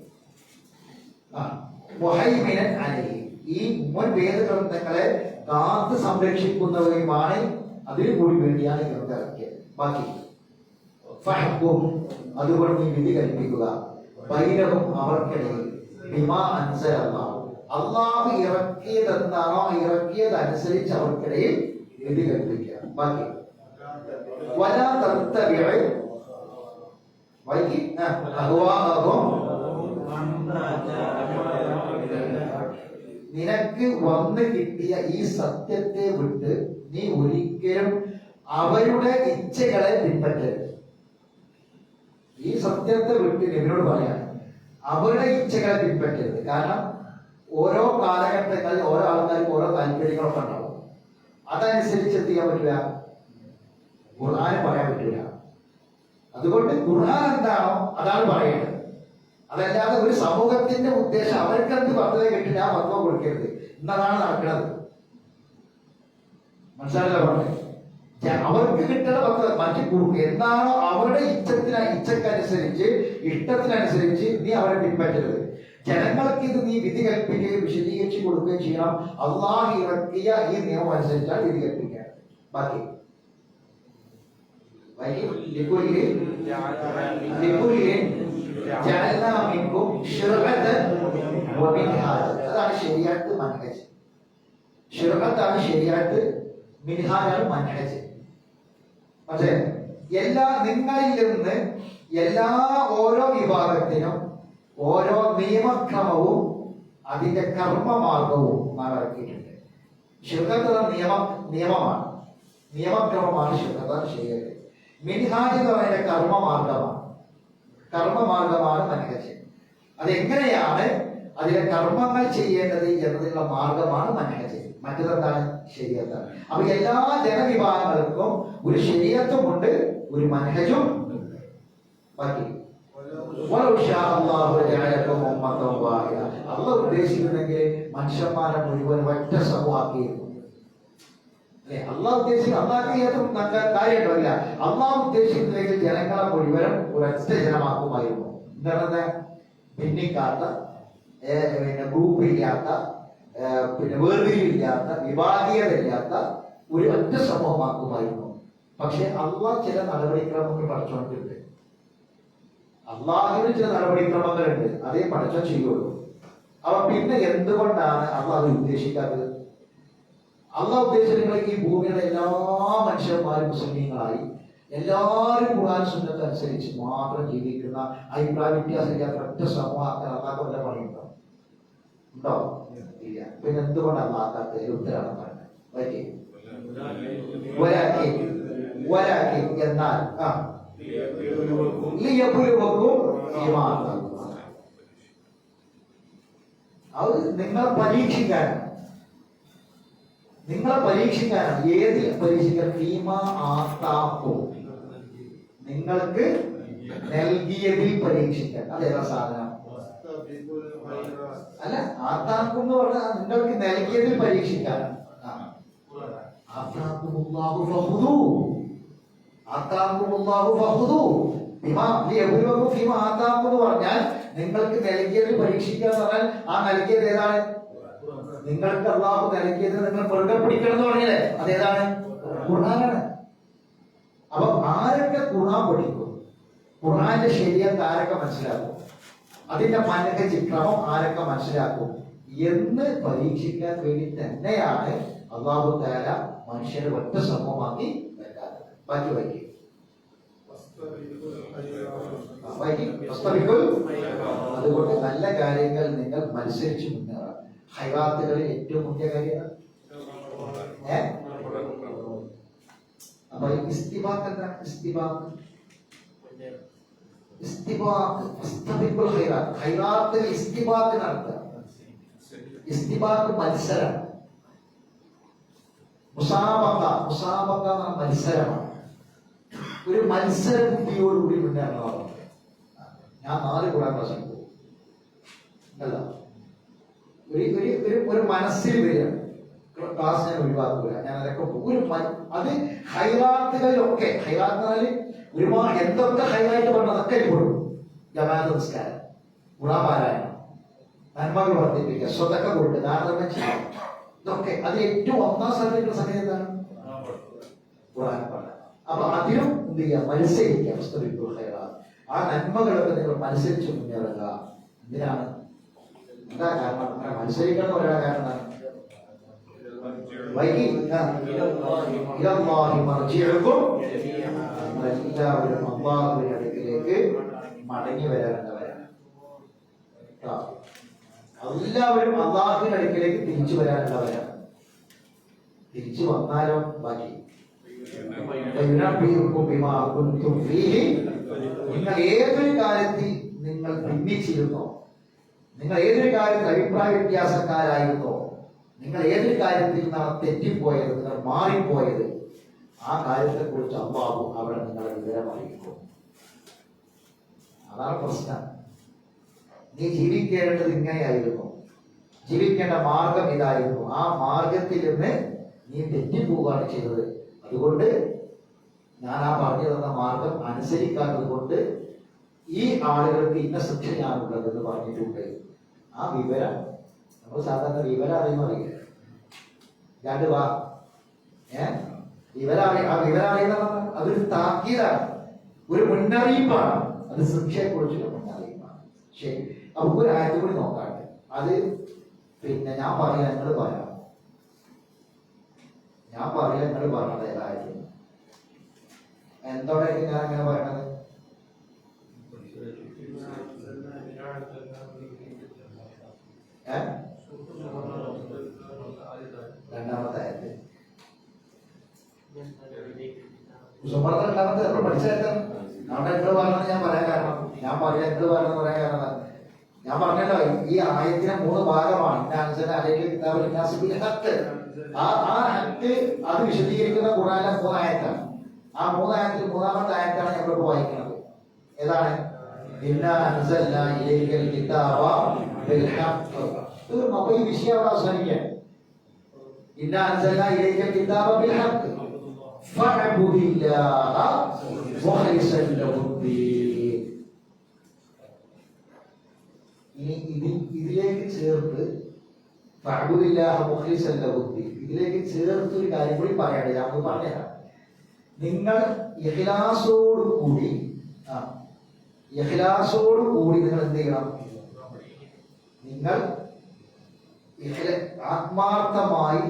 മുഹൈമിനൻ അലൈഹി, ഈ മുൻ വേദഗ്രന്ഥങ്ങളെ കാത്ത് സംരക്ഷിക്കുന്നവയുമാണ്, അതിനു കൂടി വേണ്ടിയാണ് ഗ്രന്ഥം ഇറക്കിയത്. ബാക്കി ഫഹ്കും, അതുകൊണ്ട് നീ വിധി കൽപ്പിക്കുക, ബൈനഹും അവർക്കിടയിൽ, ബിമാ അൻസലല്ലാഹു, അള്ളാഹു ഇറക്കിയതെന്താണോ ഇറക്കിയതനുസരിച്ച് അവർക്കിടയിൽ വിധി കൽപ്പിക്കുക. ബാക്കി വലാ തത്തബിഉ അഹ്വാഅഹും, നിനക്ക് വന്നു കിട്ടിയ ഈ സത്യത്തെ വിട്ട് നീ ഒരിക്കലും അവരുടെ ഇച്ഛകളെ പിൻപറ്റരുത്. ഈ സത്യത്തെ വിട്ട് ഇവരോട് പറയാണ്, അവരുടെ ഇച്ഛകളെ പിൻപറ്റരുത്. കാരണം ഓരോ കാലഘട്ടങ്ങളിൽ ഓരോ ആൾക്കാർക്ക് ഓരോ താല്പര്യങ്ങളൊക്കെ ഉണ്ടാവും. അതനുസരിച്ച് എന്ത് ചെയ്യാൻ പറ്റില്ല, ഖുർആന് പറയാൻ പറ്റില്ല. അതുകൊണ്ട് ഖുർആൻ എന്താണോ അതാണ് പറയേണ്ടത്. അതല്ലാതെ ഒരു സമൂഹത്തിന്റെ ഉദ്ദേശം അവർക്കെന്ത് പദ്ധതി കിട്ടില്ല ആ പത്വം കൊടുക്കരുത് എന്നതാണ് നടക്കുന്നത്. മനസ്സിലായില്ല പറഞ്ഞത്? അവർക്ക് കിട്ടുന്ന പദ്ധതി മറ്റു എന്താണോ അവരുടെ ഇച്ഛക്കനുസരിച്ച് ഇഷ്ടത്തിനനുസരിച്ച് നീ അവരെ പിൻപറ്റരുത്. ജനങ്ങൾക്ക് ഇത് നീ വിധി കൽപ്പിക്കുകയും വിശദീകരിച്ച് കൊടുക്കുകയും ചെയ്യണം. അള്ളാഹു ഇറക്കിയ ഈ നിയമം അനുസരിച്ചാണ് വിധി കൽപ്പിക്കുക. ബാക്കി അതാണ് ശരിയാത്ത് മൻഹജ്. ശിർഅത്താണ് ശരിയാത്ത്, മിൻഹാജാണ് മൻഹജ്. പക്ഷേ നിങ്ങളിൽ നിന്ന് എല്ലാ ഓരോ വിഭാഗത്തിനും ഓരോ നിയമക്രമവും അതിന്റെ കർമ്മമാർഗവും നാം ഇറക്കിയിട്ടുണ്ട്. ശിർഅത്ത് നിയമമാണ്, നിയമക്രമമാണ് ശിർഅത്താണ് ശരിയാത്ത്. മിൻഹാജ് എന്ന് പറയുന്ന കർമ്മമാർഗമാണ് മൻഹജ്. അതെങ്ങനെയാണ് അതിലെ കർമ്മങ്ങൾ ചെയ്യേണ്ടത് എന്നതിനുള്ള മാർഗമാണ് മൻഹജ്. മറ്റതെന്താണ്? ശരീഅത്താണ്. അപ്പൊ എല്ലാ ജനവിഭാഗങ്ങൾക്കും ഒരു ശരീഅത്തുമുണ്ട്, ഒരു മൻഹജും ഉണ്ട്. ബാക്കി അള്ളാഹ് ഉദ്ദേശിക്കുന്നെങ്കിൽ മനുഷ്യന്മാരെ മുഴുവൻ ഒറ്റ സമൂഹമാക്കിയിരുന്നു. അല്ലെ, അള്ളാഹ് ഉദ്ദേശിക്കുന്ന അള്ളാഹ് കാര്യമില്ല. അള്ളാഹ് ഉദ്ദേശിക്കുന്നെങ്കിൽ ജനങ്ങളെ മുഴുവനും ഒരൊറ്റ ജനമാക്കുമായിരുന്നു. എന്താണ്? ഭിന്നിക്കാത്ത, ഗ്രൂപ്പില്ലാത്ത, വേർതിരിവില്ലാത്ത, വിഭാഗീയതയില്ലാത്ത ഒരു ഒറ്റ സമൂഹമാക്കുമായിരുന്നു. പക്ഷെ അള്ളാഹ് ചില നടപടിക്രമങ്ങൾ പഠിച്ചുകൊണ്ടിട്ടുണ്ട്. അള്ളാഹുവിന് ചില നടപടിക്രമങ്ങളുണ്ട്, അതേ പഠിച്ചോ ചെയ്യുള്ളൂ. അപ്പൊ പിന്നെ എന്തുകൊണ്ടാണ് അള്ളാഹ് ഉദ്ദേശിക്കാത്തത്? അള്ളാഹ് ഉദ്ദേശിക്കുന്നത് ഈ ഭൂമിയുടെ എല്ലാ മനുഷ്യന്മാരും മുസ്ലിങ്ങളായി എല്ലാവരും ഖുർആൻ സുന്നത്ത് അനുസരിച്ച് മാത്രം ജീവിക്കുന്ന അഭിപ്രായ വ്യത്യാസമില്ലാത്ത ഒറ്റ സമൂഹമാക്കാൻ അള്ളാഹ് വല്ല പണിയുണ്ടോ? ഉണ്ടോ? ഇല്ല. പിന്നെ എന്തുകൊണ്ട് അള്ളാഹ് ഉത്തരവാണ് പറഞ്ഞത്? എന്നാൽ അത് നിങ്ങളെ പരീക്ഷിക്കാനാണ്. ഏത് പരീക്ഷിക്കാൻ? ഫീമാ ആതാക്കും, നിങ്ങൾക്ക് നൽകിയതിൽ പരീക്ഷിക്കാൻ. അതേതാ സാധനം? അല്ല, ആതാക്കും എന്ന് പറഞ്ഞാൽ നിങ്ങൾക്ക് നൽകിയതിൽ പരീക്ഷിക്കാനാണ്. പറഞ്ഞാൽ നിങ്ങൾക്ക് നൽകിയതിൽ പരീക്ഷിക്കുക എന്ന് പറഞ്ഞാൽ ആ നൽകിയത് ഏതാണ്? നിങ്ങൾക്ക് അള്ളാഹു നൽകിയത് നിങ്ങൾ മുറുകെ പിടിക്കണം എന്ന് പറഞ്ഞില്ലേ, അതേതാണ്? ഖുർആനാണ്. അപ്പൊ ആരൊക്കെ ഖുർആൻ പഠിക്കും, ഖുർആന്റെ ശരിയത്ത് ആരൊക്കെ മനസ്സിലാക്കും, അതിന്റെ മൻഹജ് ക്രമം ആരൊക്കെ മനസ്സിലാക്കും എന്ന് പരീക്ഷിക്കാൻ വേണ്ടി തന്നെയാണ് അള്ളാഹു തആല മനുഷ്യരെ ഒറ്റ സമൂഹമാക്കി വെക്കാറ്. ബാക്കി വായിക്കും. അതുകൊണ്ട് നല്ല കാര്യങ്ങൾ നിങ്ങൾ മത്സരിച്ച് മുന്നേറാം. ഹൈറാത്തുകളിൽ ഏറ്റവും മുഖ്യ കാര്യമാണ് അപ്പൊ ഇസ്തിബാഖ് എന്താണ്? ഹൈറാത്തുകൾ ഇസ്തിബാഖ് നടത്തുക. ഇസ്തിബാഖ് മത്സരം, മുസാബഖ മത്സരമാണ്. ഒരു മത്സര ബുദ്ധിയോടുകൂടി മുന്നേറണം. ഞാൻ 4 ഖുർആൻ ക്ലാസ്സിൽ പോകും അല്ല, ഒരു മനസ്സിൽ വരിക, ക്ലാസ് ഞാൻ ഒഴിവാക്കുക, ഞാൻ അതൊക്കെ പോകും. അത് ഹൈറാത്തുകളിലൊക്കെ, ഹൈറാത്ത് ഒരുപാട് എന്തൊക്കെ ഹൈറായിട്ട് പറഞ്ഞ അതൊക്കെ പെടും. ജമാഅത്ത് നിസ്കാരം, ഗുണപാരായണം, നന്മകൾ വർദ്ധിപ്പിക്കുക, സ്വതക്ക കൊടുക്കുക, ദാനധർമ്മം ചെയ്യുക. ഇതൊക്കെ അതിൽ ഏറ്റവും ഒന്നാം സ്ഥാനത്തേക്കുള്ള സംഗതി എന്താണ്? ഖുർആൻ പാഠം. അപ്പൊ അതിലും എന്ത് ചെയ്യുക? മത്സരിക്കുക. ആ നന്മകളൊക്കെ നിങ്ങൾ മത്സരിച്ച് മുന്നേറുക. എന്തിനാണ്? എന്താ കാരണം? അങ്ങനെ മത്സരിക്കണം എന്ന് പറയാൻ കാരണം എല്ലാവരും അള്ളാഹുവിന്റെ അടുക്കിലേക്ക് മടങ്ങി വരാനുള്ളവരാണ്. എല്ലാവരും അള്ളാഹുവിന്റെ അടുക്കിലേക്ക് തിരിച്ചു വരാനുള്ളവരാണ്. തിരിച്ചു വന്നാലോ ബാക്കി നിങ്ങൾ ഏതൊരു കാര്യത്തിൽ നിങ്ങൾ ഭിന്നിച്ചിരുന്നോ, നിങ്ങൾ ഏതൊരു കാര്യത്തിൽ അഭിപ്രായ വ്യത്യാസക്കാരായിരുന്നോ, നിങ്ങൾ ഏതൊരു കാര്യത്തിൽ നിന്നാണ് തെറ്റിപ്പോയത്, നിങ്ങൾ മാറിപ്പോയത്, ആ കാര്യത്തെ കുറിച്ച് അള്ളാഹു അവിടെ നിങ്ങളെ വിവരം അറിയിക്കും. അതാണ് പ്രശ്നം. നീ ജീവിക്കേണ്ടത് ഇങ്ങനെയായിരുന്നു, ജീവിക്കേണ്ട മാർഗം ഇതായിരുന്നു, ആ മാർഗത്തിൽ നിന്ന് നീ തെറ്റിപ്പോവുകയാണ് ചെയ്തത്. അതുകൊണ്ട് ഞാൻ ആ പറഞ്ഞു തന്ന മാർഗം അനുസരിക്കാത്തത് കൊണ്ട് ഈ ആളുകൾക്ക് ഇന്ന ശിക്ഷയാണുള്ളത് എന്ന് പറഞ്ഞിട്ടുണ്ട്. ആ വിവരം നമ്മൾ സാധാരണ വിവരം അറിയുന്നറിയില്ല. രണ്ട് വാ വിവരം അറിയുന്ന അതൊരു താക്കീതാണ്, ഒരു മുന്നറിയിപ്പാണ്. അത് ശിക്ഷയെ കുറിച്ചുള്ള മുന്നറിയിപ്പാണ്. ശരി, നമുക്ക് ഒരു ആയത്ത് കൂടി നോക്കാട്ടെ. അത് പിന്നെ ഞാൻ പറയാം, നിങ്ങൾ പറയാം. ഞാൻ പറയാം, നിങ്ങൾ പറഞ്ഞത് ഏതായിരുന്നു? എന്തോടായിരിക്കും ഞാൻ അങ്ങനെ പറയണത്? രണ്ടാമത്തെ ആയത്ത്. രണ്ടാമത്തെ നമ്മൾ പഠിച്ചേക്കാം. അവിടെ നിങ്ങൾ പറഞ്ഞത് ഞാൻ പറയാൻ കാരണം, ഞാൻ പറയാൻ നിങ്ങൾ പറഞ്ഞത് പറയാൻ കാരണം ഞാൻ പറഞ്ഞല്ലോ, ഈ ആയത്തിനെ 3 ഭാഗമാണ്. ആ ഹക്ക് അത് വിശദീകരിക്കുന്ന ഖുർആനിലെ 3 ആയത്താണ്. ആ 3 ആയത്തിൽ 3ാമത്തെ ആയത്താണ് ഞങ്ങൾ വായിക്കുന്നത്. ഏതാണ്? ഇന്നാ അൻസൽനാ ഇലൈക്കൽ കിതാബ ബിൽ ഹഖ്. അപ്പോൾ ഈ വിഷയം അവിടെ അവസാനിക്കാൻ. ഇന്നാ അൻസൽനാ ഇലൈക്കൽ കിതാബ ബിൽ ഹഖ് ഫഅബ്ദില്ലാഹ മുഖ്ലിസൻ ലഹുദ്ദീൻ. ഇനി ഇതിലേക്ക് ചേർത്ത് ഫഅബ്ദില്ലാഹ മുഖ്ലിസൻ ലഹുദ്ദീൻ, ഇതിലേക്ക് ചേർത്ത് ഒരു കാര്യം കൂടി പറയണ്ടേ? ഞാൻ പറഞ്ഞുതരാം. നിങ്ങൾ ഇഖ്ലാസോടുകൂടി നിങ്ങൾ എന്ത് ചെയ്യണം? നിങ്ങൾ ആത്മാർത്ഥമായി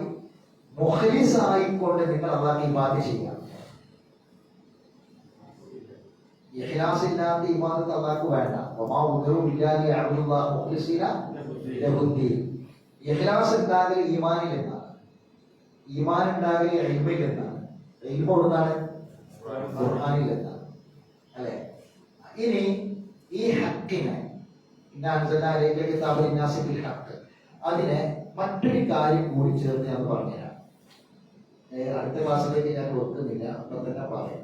മുഖ്ലിസായിക്കൊണ്ട് നിങ്ങൾ അല്ലാഹുവിനെ ഇബാദത്ത് ചെയ്യണം. ഇഖ്ലാസ് ഇല്ലാത്ത ഇബാദത്ത് അല്ലാഹുവിന് വേണ്ട. വമാ ഉമിറു ഇല്ലാ ലിയഅബ്ദുല്ലാഹ മുഖ്ലിസീന ലഹുദ്ദീൻ. ഇഖ്ലാസ് ഉണ്ടാകൽ ഈമാനിൽ എന്നാണ്, ഈമാൻ ഉണ്ടാകൽ ഇൽമിൽ എന്നാണ്, ഇൽമ് എവിടുന്നാണ്? ഖുർആനിൽ എന്നാണ്, അല്ലെ? ഇനി ഈ ഹക്കിനെ അതിനെ മറ്റൊരു കാര്യം കൂടി ചേർന്ന് ഞാൻ പറഞ്ഞുതരാം. അടുത്ത ക്ലാസ്സിലേക്ക് ഞാൻ കൊടുക്കുന്നില്ല, അപ്പൊ തന്നെ പറയാം.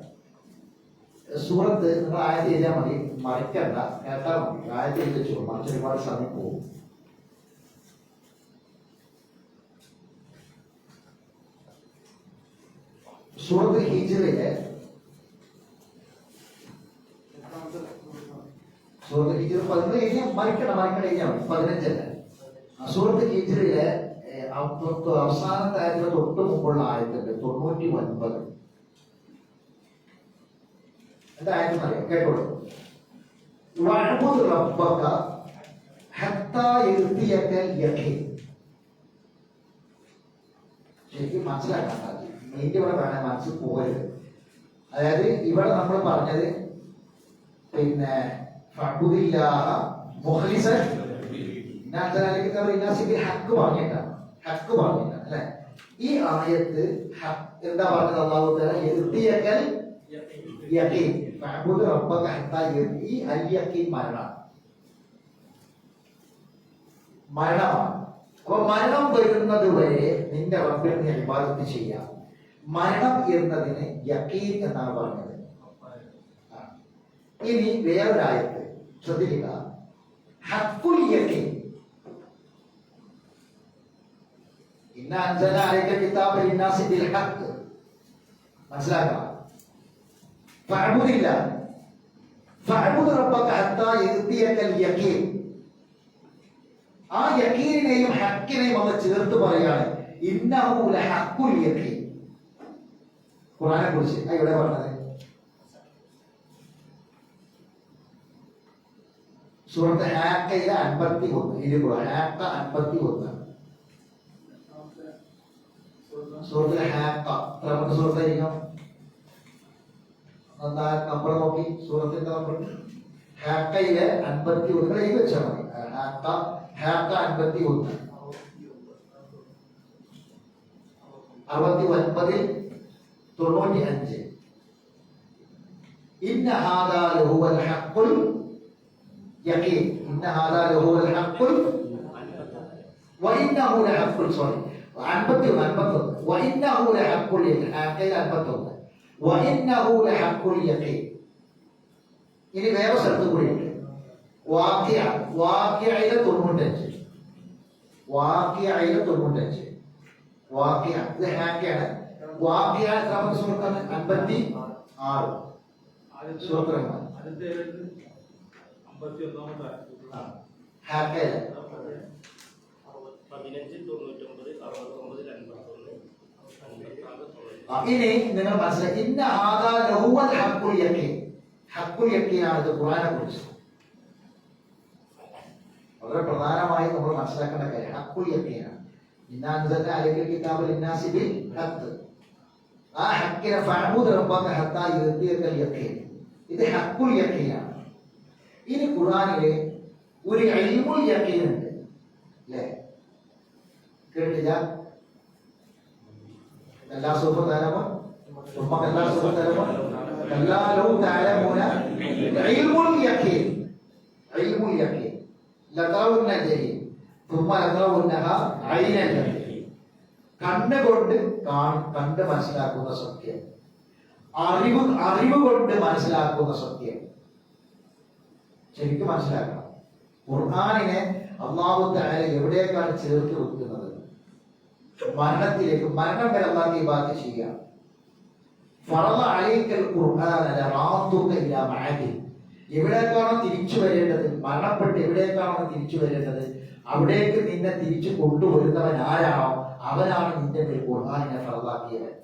സൂറത്ത് നിങ്ങൾ ആയത്ത് എഴുതിയാൽ മതി, മറിക്കണ്ട, കേട്ടാൽ മതി. ആയത്ത് എഴുതിച്ചു മറിച്ച് ഒരുപാട് സമയം പോകും. സൂറത്ത് ഹിജ്റിലെ സൂറത്ത് ഹിജ്ർ 11 എഴുതിയാൽ മറിക്കണം എഴുതിയാൽ മതി, 15 അല്ല. സൂറത്ത് ഹിജ്റിലെ അവസാനത്തെ ആയത്തിന് തൊട്ട് മുമ്പുള്ള ആയത്തുണ്ട് 99. എന്താ ആയതെന്ന് അറിയാം, കേട്ടോളൂ. വഅബ്ദുർ റബ്ബക ഹത്താ യഅതിയകൽ യഖീൻ. ശരിക്കും മനസ്സിലാക്കാൻ ഇതിന്റെ ഇവിടെ വേണം, മനസ്സിൽ പോകരുത്. അതായത് ഇവിടെ നമ്മൾ പറഞ്ഞത് പിന്നെ ഫഅബ്ദില്ലാഹ മുഖ്ലിസൻ ഹക്ക് പറഞ്ഞിട്ടാണ്, ഹക്ക് പറഞ്ഞിട്ടാണ്, അല്ലെ? ഈ ആയത്ത് എന്താ പറഞ്ഞത്? അല്ലാഹു തആല യഅതിയകൽ യഖീൻ ഫഅബ്ദുർ റബ്ബക ഹത്താ യഅതി. ഈ അൽ യഖീൻ മരണമാണ്. അപ്പൊ മരണം വരുന്നത് വരെ നിന്റെ റബ്ബിനെ നീ ഇബാദത്ത് ചെയ്യാം. മരണം എന്നതിന് യഖീൻ എന്നാണ് പറഞ്ഞത്. ഇനി വേറൊരായത്ത് ശ്രദ്ധിക്കുക, ഹഖുൽ യഖീൻ. ഇന്നാ അൻസൽനാ അലൈക കിതാബ ലിന്നാസി ബിൽ ഹഖ്. മനസ്സിലാക്കണം. ഫഅബ്ദില്ലാഹ് ഫഅബ്ദുർ റബ്ബക ഹത്താ യഅതിയകൽ യഖീൻ. ആ യഖീനെയും ഹക്കിനെയും ഒന്ന് ചേർത്ത് പറയാണ്. ഇന്നഹു ലഹഖുൽ യഖീൻ. ഖുർആനെ കുറിച്ച് എവിടെ പറഞ്ഞത്? സൂറത്ത് ഹാക്കയിലെ 51. ഹാക്ക 51. സൂറത്തിലെ ഹാക്ക എത്രാമത്തെ സൂറത്തായിരിക്കും? നമ്പർ നോക്കി, സൂറത്തിന്റെ നമ്പർ ഹാക്കയിലെ 51 എഴുതി വെച്ചാൽ മതി. ഹാക്ക 51. 69 95. ഇന്ന ഹാദാ ലഹുവൽ ഹഖുൽ യഖീൻ. ഇന്ന ഹാദാ ലഹുവൽ ഹഖുൽ വഇന്നഹു ലഹഖുൽ സോറി 51 വഇന്നഹു ലഹഖുൽ യഖീൻ. ഹാക്കയിലെ 51 വഇന്നഹു ലഹഖുൽ യഖീൻ. ഇനി വേറെ സ്ഥലത്ത് കൂടിയുണ്ട്. വാഖിഅയിലെ 95. വാഖിഅയിലെ 95. വാഖിഅ ഇത് ഹാക്കയാണ്. വാഖിഅ എത്രാമത്തെ സൂറത്താണ്? 56. സൂറത്ത് റഹ്മാൻ. ഹാക്കയിലെ 15, 99, 69, 51. ഇനി നിങ്ങൾ മനസ്സിലാക്കി, ഇന്ന ഹാദാ ലഹുവൽ ഹഖുൽ യഖീൻ. ഹഖുൽ യഖീനാണ് ഇത് ഖുർആനെ കുറിച്ച് വളരെ പ്രധാനമായി നമ്മൾ മനസ്സിലാക്കേണ്ട കാര്യം. ഹഖുൽ യഖീനാണ്. ഇന്നാ അൻസൽനാ അലൈക്കൽ കിതാബ ലിന്നാസി ബിൽ ഹഖ്. ആ ഹഖിനെ ഫഅബുദ് റബ്ബക ഹത്താ യഅതിയകൽ യഖീൻ. ഇത് ഹഖുൽ യഖീനാണ്. ഇനി ഖുർആനിലെ ഒരു ഇൽമുൽ യഖീൻ ഉണ്ട്, അല്ലേ? കേട്ടില്ല? എല്ലാ സൂഫർ തലമോ ثم كلا سوف تعلمون كلا لو تعلمون علم اليقين علم اليقين لترون الجحيم ثم لترونها عين اليقين. കണ്ണുകൊണ്ട് കണ്ട് മനസ്സിലാക്കുന്ന സത്യം, അറിവ് കൊണ്ട് മനസ്സിലാക്കുന്ന സത്യം ശരിക്കും മനസ്സിലാക്കണം. ഖുർആനിനെ അല്ലാഹു തആല എവിടേക്കാണ് ചേർത്ത് വെക്കുന്നത്? മരണത്തിലേക്ക്. മരണം വരെ അല്ലാഹു ഇബാദത്ത് ചെയ്യുക. ഫറള അലൈക്കൽ ഖുർആന ലറാത്തുക ഇലാ മഅദി. എവിടേക്കാണോ തിരിച്ചു വരേണ്ടത്, മരണപ്പെട്ട് എവിടേക്കാണോ തിരിച്ചു വരേണ്ടത്, അവിടേക്ക് നിന്നെ തിരിച്ചു കൊണ്ടുവരുന്നവൻ ആരാണോ അവനാണ് നിന്റെ മേൽ ഖുർആനിനെ ഫറളാക്കിയവൻ.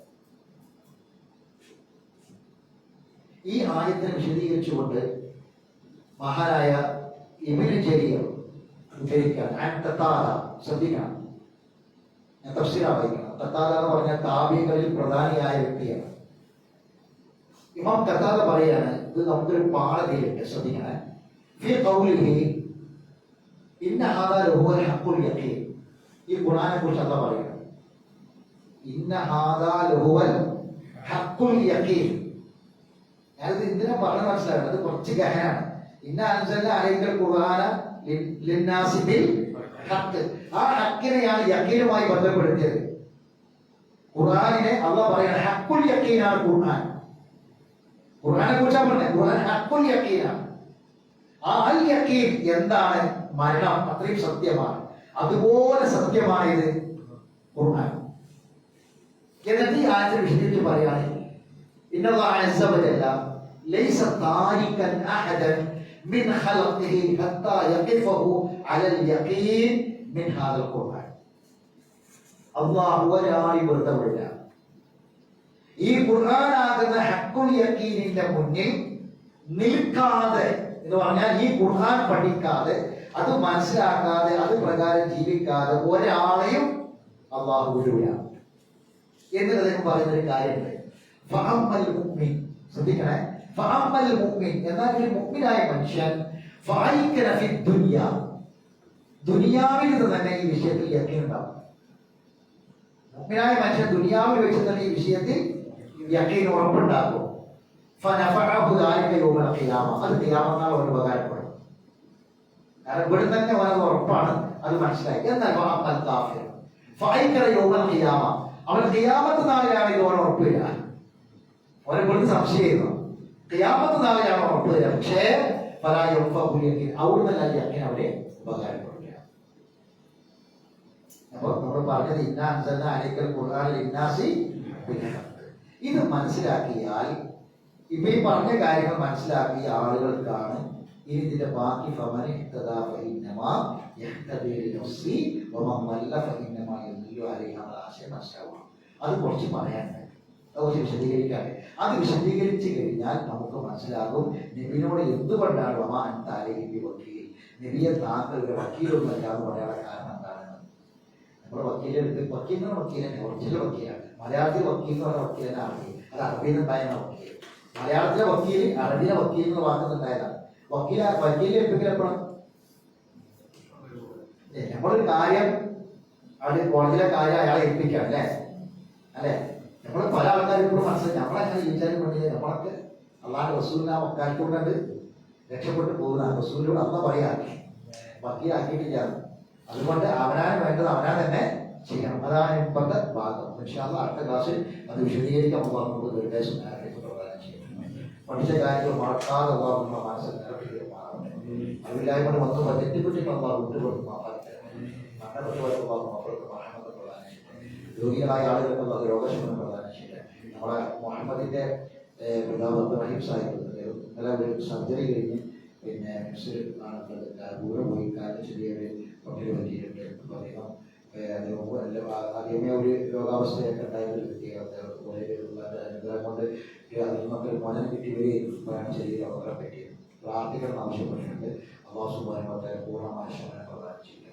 ഈ ആയത്തിനെ വിശദീകരിച്ചുകൊണ്ട് മഹാനായ ഇബ്നു ജരീർ ഉദ്ധരിക്കാൻ ശ്രദ്ധിക്കണം. ഞാൻ തഫ്സീറാ വായിക്കണം. ഖത്താദ എന്ന് പറഞ്ഞാൽ താബിഈകളിൽ പ്രധാനിയായ വ്യക്തിയാണ്. ഇമാം ഖത്താദ പറയാണ്, ഇത് നമുക്കൊരു പാഠതയിലുണ്ട്, ശ്രദ്ധിക്കണേ. ഫീ ഖൗലിഹി ഇന്ന ഹാദാ ലഹുവൽ ഹഖുൽ യഖീൻ. ഈ ഖുർആനെ കുറിച്ച് അല്ലാഹു പറയുന്നു, ഇന്ന ഹാദാ ലഹുവൽ ഹഖുൽ യഖീൻ. ഞാനിത് എന്തിനാ പറഞ്ഞ് മനസ്സിലാക്കണം, അത് കുറച്ച് ഗഹനാണ്. ഇന്ന അൻസൽനാ അലൈക്കൽ ഖുർആന ലിന്നാസി ബിൽ ഹഖ്. ആ ഹക്കിനെയാണ് യഖീനുമായി ബന്ധപ്പെടുത്തിയത്. ഖുർആനിനെ അല്ലാഹു പറയുന്നത് ഹഖുൽ യഖീനാണ് ഖുർആൻ. ഖുർആനെ കുറിച്ചാണ് പറഞ്ഞത്. ഖുർആൻ ഹഖുൽ യഖീനാണ്. ആ അൽ യഖീൻ എന്താണ്? മരണം അത്രയും സത്യമാണ്. അതുപോലെ സത്യമാണ് ഇത് ഖുർആൻ. എന്നിട്ട് ഈ ആയത്തിൽ വിശദീകരിച്ച് പറയാണ്, ഇന്നല്ലാഹ അസ്സ വജല്ല ലൈസ താരികൻ അഹദൻ മിൻ ഖൽഖിഹി ഹത്താ യഖിഫഹു അലൽ യഖീൻ മിൻ ഹാദൽ ഖുർആൻ. അല്ലാഹു ഒരാളെയും വെറുതെ വിടില്ല. ഈ ഖുർആനാകുന്ന ഹഖുൽ യഖീനിന്റെ മുന്നിൽ നിൽക്കാതെ എന്ന് പറഞ്ഞാൽ ഈ ഖുർആൻ പഠിക്കാതെ, അത് മനസ്സിലാക്കാതെ, അത് പ്രകാരം ജീവിക്കാതെ ഒരാളെയും അല്ലാഹു വിടില്ല എന്ന് അദ്ദേഹം പറയുന്നൊരു കാര്യമുണ്ട്. ഫഅമ്മൽ മുഅ്മിൻ, ശ്രദ്ധിക്കണേ, ഫഅമ്മൽ മുഅ്മിൻ എന്നാൽ ഒരു മുഅ്മിനായ മനുഷ്യൻ ഫഅയ്കന ഫി ദുനിയ, ദുനിയാവിൽ തന്നെ ഈ വിഷയത്തിൽ യഖീൻ ഉണ്ടാവും. മുഅ്മിനായ മനുഷ്യൻ ദുനിയാവിൽ വെച്ച് തന്നെ ഈ വിഷയത്തിൽ യഖീൻ ഉറപ്പുണ്ടാകും. ഫനഫഅഹു ദാലിക യൗമൽ ഖിയാമ, അത് ഖിയാമത്ത് നാൾ അവന് ഉപകാരപ്പെടും. കാരണം ഇവിടെ തന്നെ അവനത് ഉറപ്പാണ്, അത് മനസ്സിലായി. എന്നാൽ ഫഅമ്മൽ കാഫിർ ഫഅയ്കന യൗമൽ ഖിയാമ, അവൻ ഖിയാമത്ത് നാളിലാണ് ഇത് അവൻ ഉറപ്പില്ല. അവനെ കുറിച്ച് സംശയിക്കുന്നു, ഖിയാമത്ത് നാളിലാണ് ഉറപ്പ് തരാം. പക്ഷേ അവിടുന്ന് യഖീൻ അവരെ ഉപകാരപ്പെടില്ല. അപ്പൊ നമ്മൾ പറഞ്ഞത് ഇന്നാ അൻസൽനാ അലൈക്കൽ ഖുർആന ലിന്നാസി ബിൽ ഹഖ്. ഇത് മനസ്സിലാക്കിയാൽ, ഇപ്പൊ ഈ പറഞ്ഞ കാര്യങ്ങൾ മനസ്സിലാക്കിയ ആളുകൾക്കാണ് ഇനി ഇതിന്റെ ബാക്കി ഫമൻ ഇഹ്തദാ ഫഇന്നമാ യഹ്തദി ആശയം മനസ്സിലാവണം. അത് കുറച്ച് പറയാനുണ്ട്, അത് കുറച്ച് വിശദീകരിക്കാൻ. അത് വിശദീകരിച്ച് കഴിഞ്ഞാൽ നമുക്ക് മനസ്സിലാകും നബിനോട് എന്തുകൊണ്ടാണ് വക്കീൽ, നബിയെ താങ്കളുടെ വക്കീലൊന്നുമല്ല എന്ന് പറയാനുള്ള കാരണം എന്താണെന്ന്. നമ്മുടെ വക്കീലിനെ ഒറിജിനൽ വക്കീലാണ്. മലയാളത്തിൽ വക്കീൽ എന്ന് പറഞ്ഞ വക്കീലിനെ അറബി, അത് അറബിയിൽ നിന്നുണ്ടായതാണ് വക്കീൽ. മലയാളത്തിലെ വക്കീൽ അറബിയിലെ വക്കീൽ എന്ന് വാക്കുന്നുണ്ടായതാണ്. വക്കീലിനെ എപ്പോഴും എപ്പോഴും നമ്മളൊരു കാര്യം അവിടെ കോടതിയിലെ കാര്യം അയാളെ ഏൽപ്പിക്കുകയാണ് അല്ലേ അല്ലെ. നമ്മൾ പല ആൾക്കാരും ഇപ്പോഴും മനസ്സിലാക്കി നമ്മളെങ്ങനെ ജീവിച്ചാലും വേണ്ടി നമ്മളൊക്കെ അള്ളാഹുവിന്റെ റസൂലിനെ ആ വക്കാലത്ത് കൊണ്ടുണ്ട് രക്ഷപ്പെട്ടു പോകുന്ന റസൂലിനോട് അല്ല പറയാ വക്കീലാക്കിയിട്ടില്ല. അതുകൊണ്ട് അവനാണ് വേണ്ടത് അവനാ തന്നെ ചെയ്യണം. അതാണ് ഇപ്പോഴത്തെ ഭാഗം. അടുത്ത ക്ലാസ്സിൽ അത് വിശദീകരിക്കാൻ നമുക്ക് നിർദ്ദേശം പ്രദാനം ചെയ്യും. പഠിച്ച കാര്യങ്ങൾ മറക്കാതെ നമ്മുടെ മനസ്സിൽ നിലനിൽക്കുമാറാവട്ടെ. അറിവില്ലായ്മ വന്ന് തെറ്റിപ്പറ്റി വിട്ടുകൊടുക്കും. രോഗികളായ ആളുകൾക്ക് അത് രോഗശമനം പ്രദാനം ചെയ്യട്ടെ. നമ്മളെ മുഹമ്മദിന്റെ പിതാവ് റഹീം സാഹിബ് ഇന്നലെ ഒരു സർജറി കഴിഞ്ഞ് പിന്നെ ദൂരം പോയി കാരണം ചെറിയൊരു പട്ടിക പറ്റിയിട്ടുണ്ട്. അപ്പോൾ ആദ്യമേ ഒരു രോഗാവസ്ഥയൊക്കെ ഉണ്ടായ ഒരു വ്യക്തികളെ അനുഗ്രഹം കൊണ്ട് അതിൽ നിന്നൊക്കെ മോചനം കിട്ടി വരികയും ചെറിയ രോഗങ്ങളെ പറ്റിയത് പ്രാർത്ഥിക്കണം ആവശ്യപ്പെട്ടിട്ടുണ്ട്. അല്ലാഹു സുബ്ഹാനഹു വ തആല പൂർണ്ണമായ ശമനം പ്രദാനം ചെയ്യട്ടെ,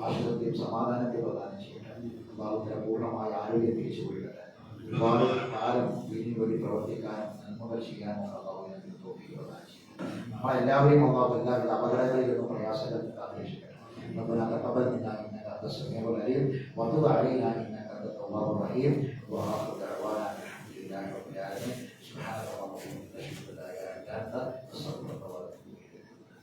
ആശ്വാസത്തെയും സമാധാനത്തെ പ്രദാനം ചെയ്യട്ടെ. അല്ലാഹുവിന്റെ പൂർണ്ണമായ ആരോഗ്യം തിരിച്ചു കൊടുക്കട്ടെ. ഒരുപാട് കാലം ഇതിനു വേണ്ടി പ്രവർത്തിക്കാനും നന്മകൾ ചെയ്യാനും അല്ലാഹുവിനെ തൗഫീഖ് പ്രദാനം ചെയ്യട്ടെ. നമ്മളെല്ലാവരെയും അല്ലാഹു എല്ലാവിധ അപകടങ്ങളിൽ നിന്നും പ്രയാസങ്ങളിൽ നിന്നും കാത്തുരക്ഷിക്കട്ടെ. ربنا تقبل منا انك انت السميع العليم وتب علينا انك انت التواب الرحيم واخر دعوانا الحمد لله رب العالمين. سبحانك اللهم وبحمدك اشهد ان لا اله الا انت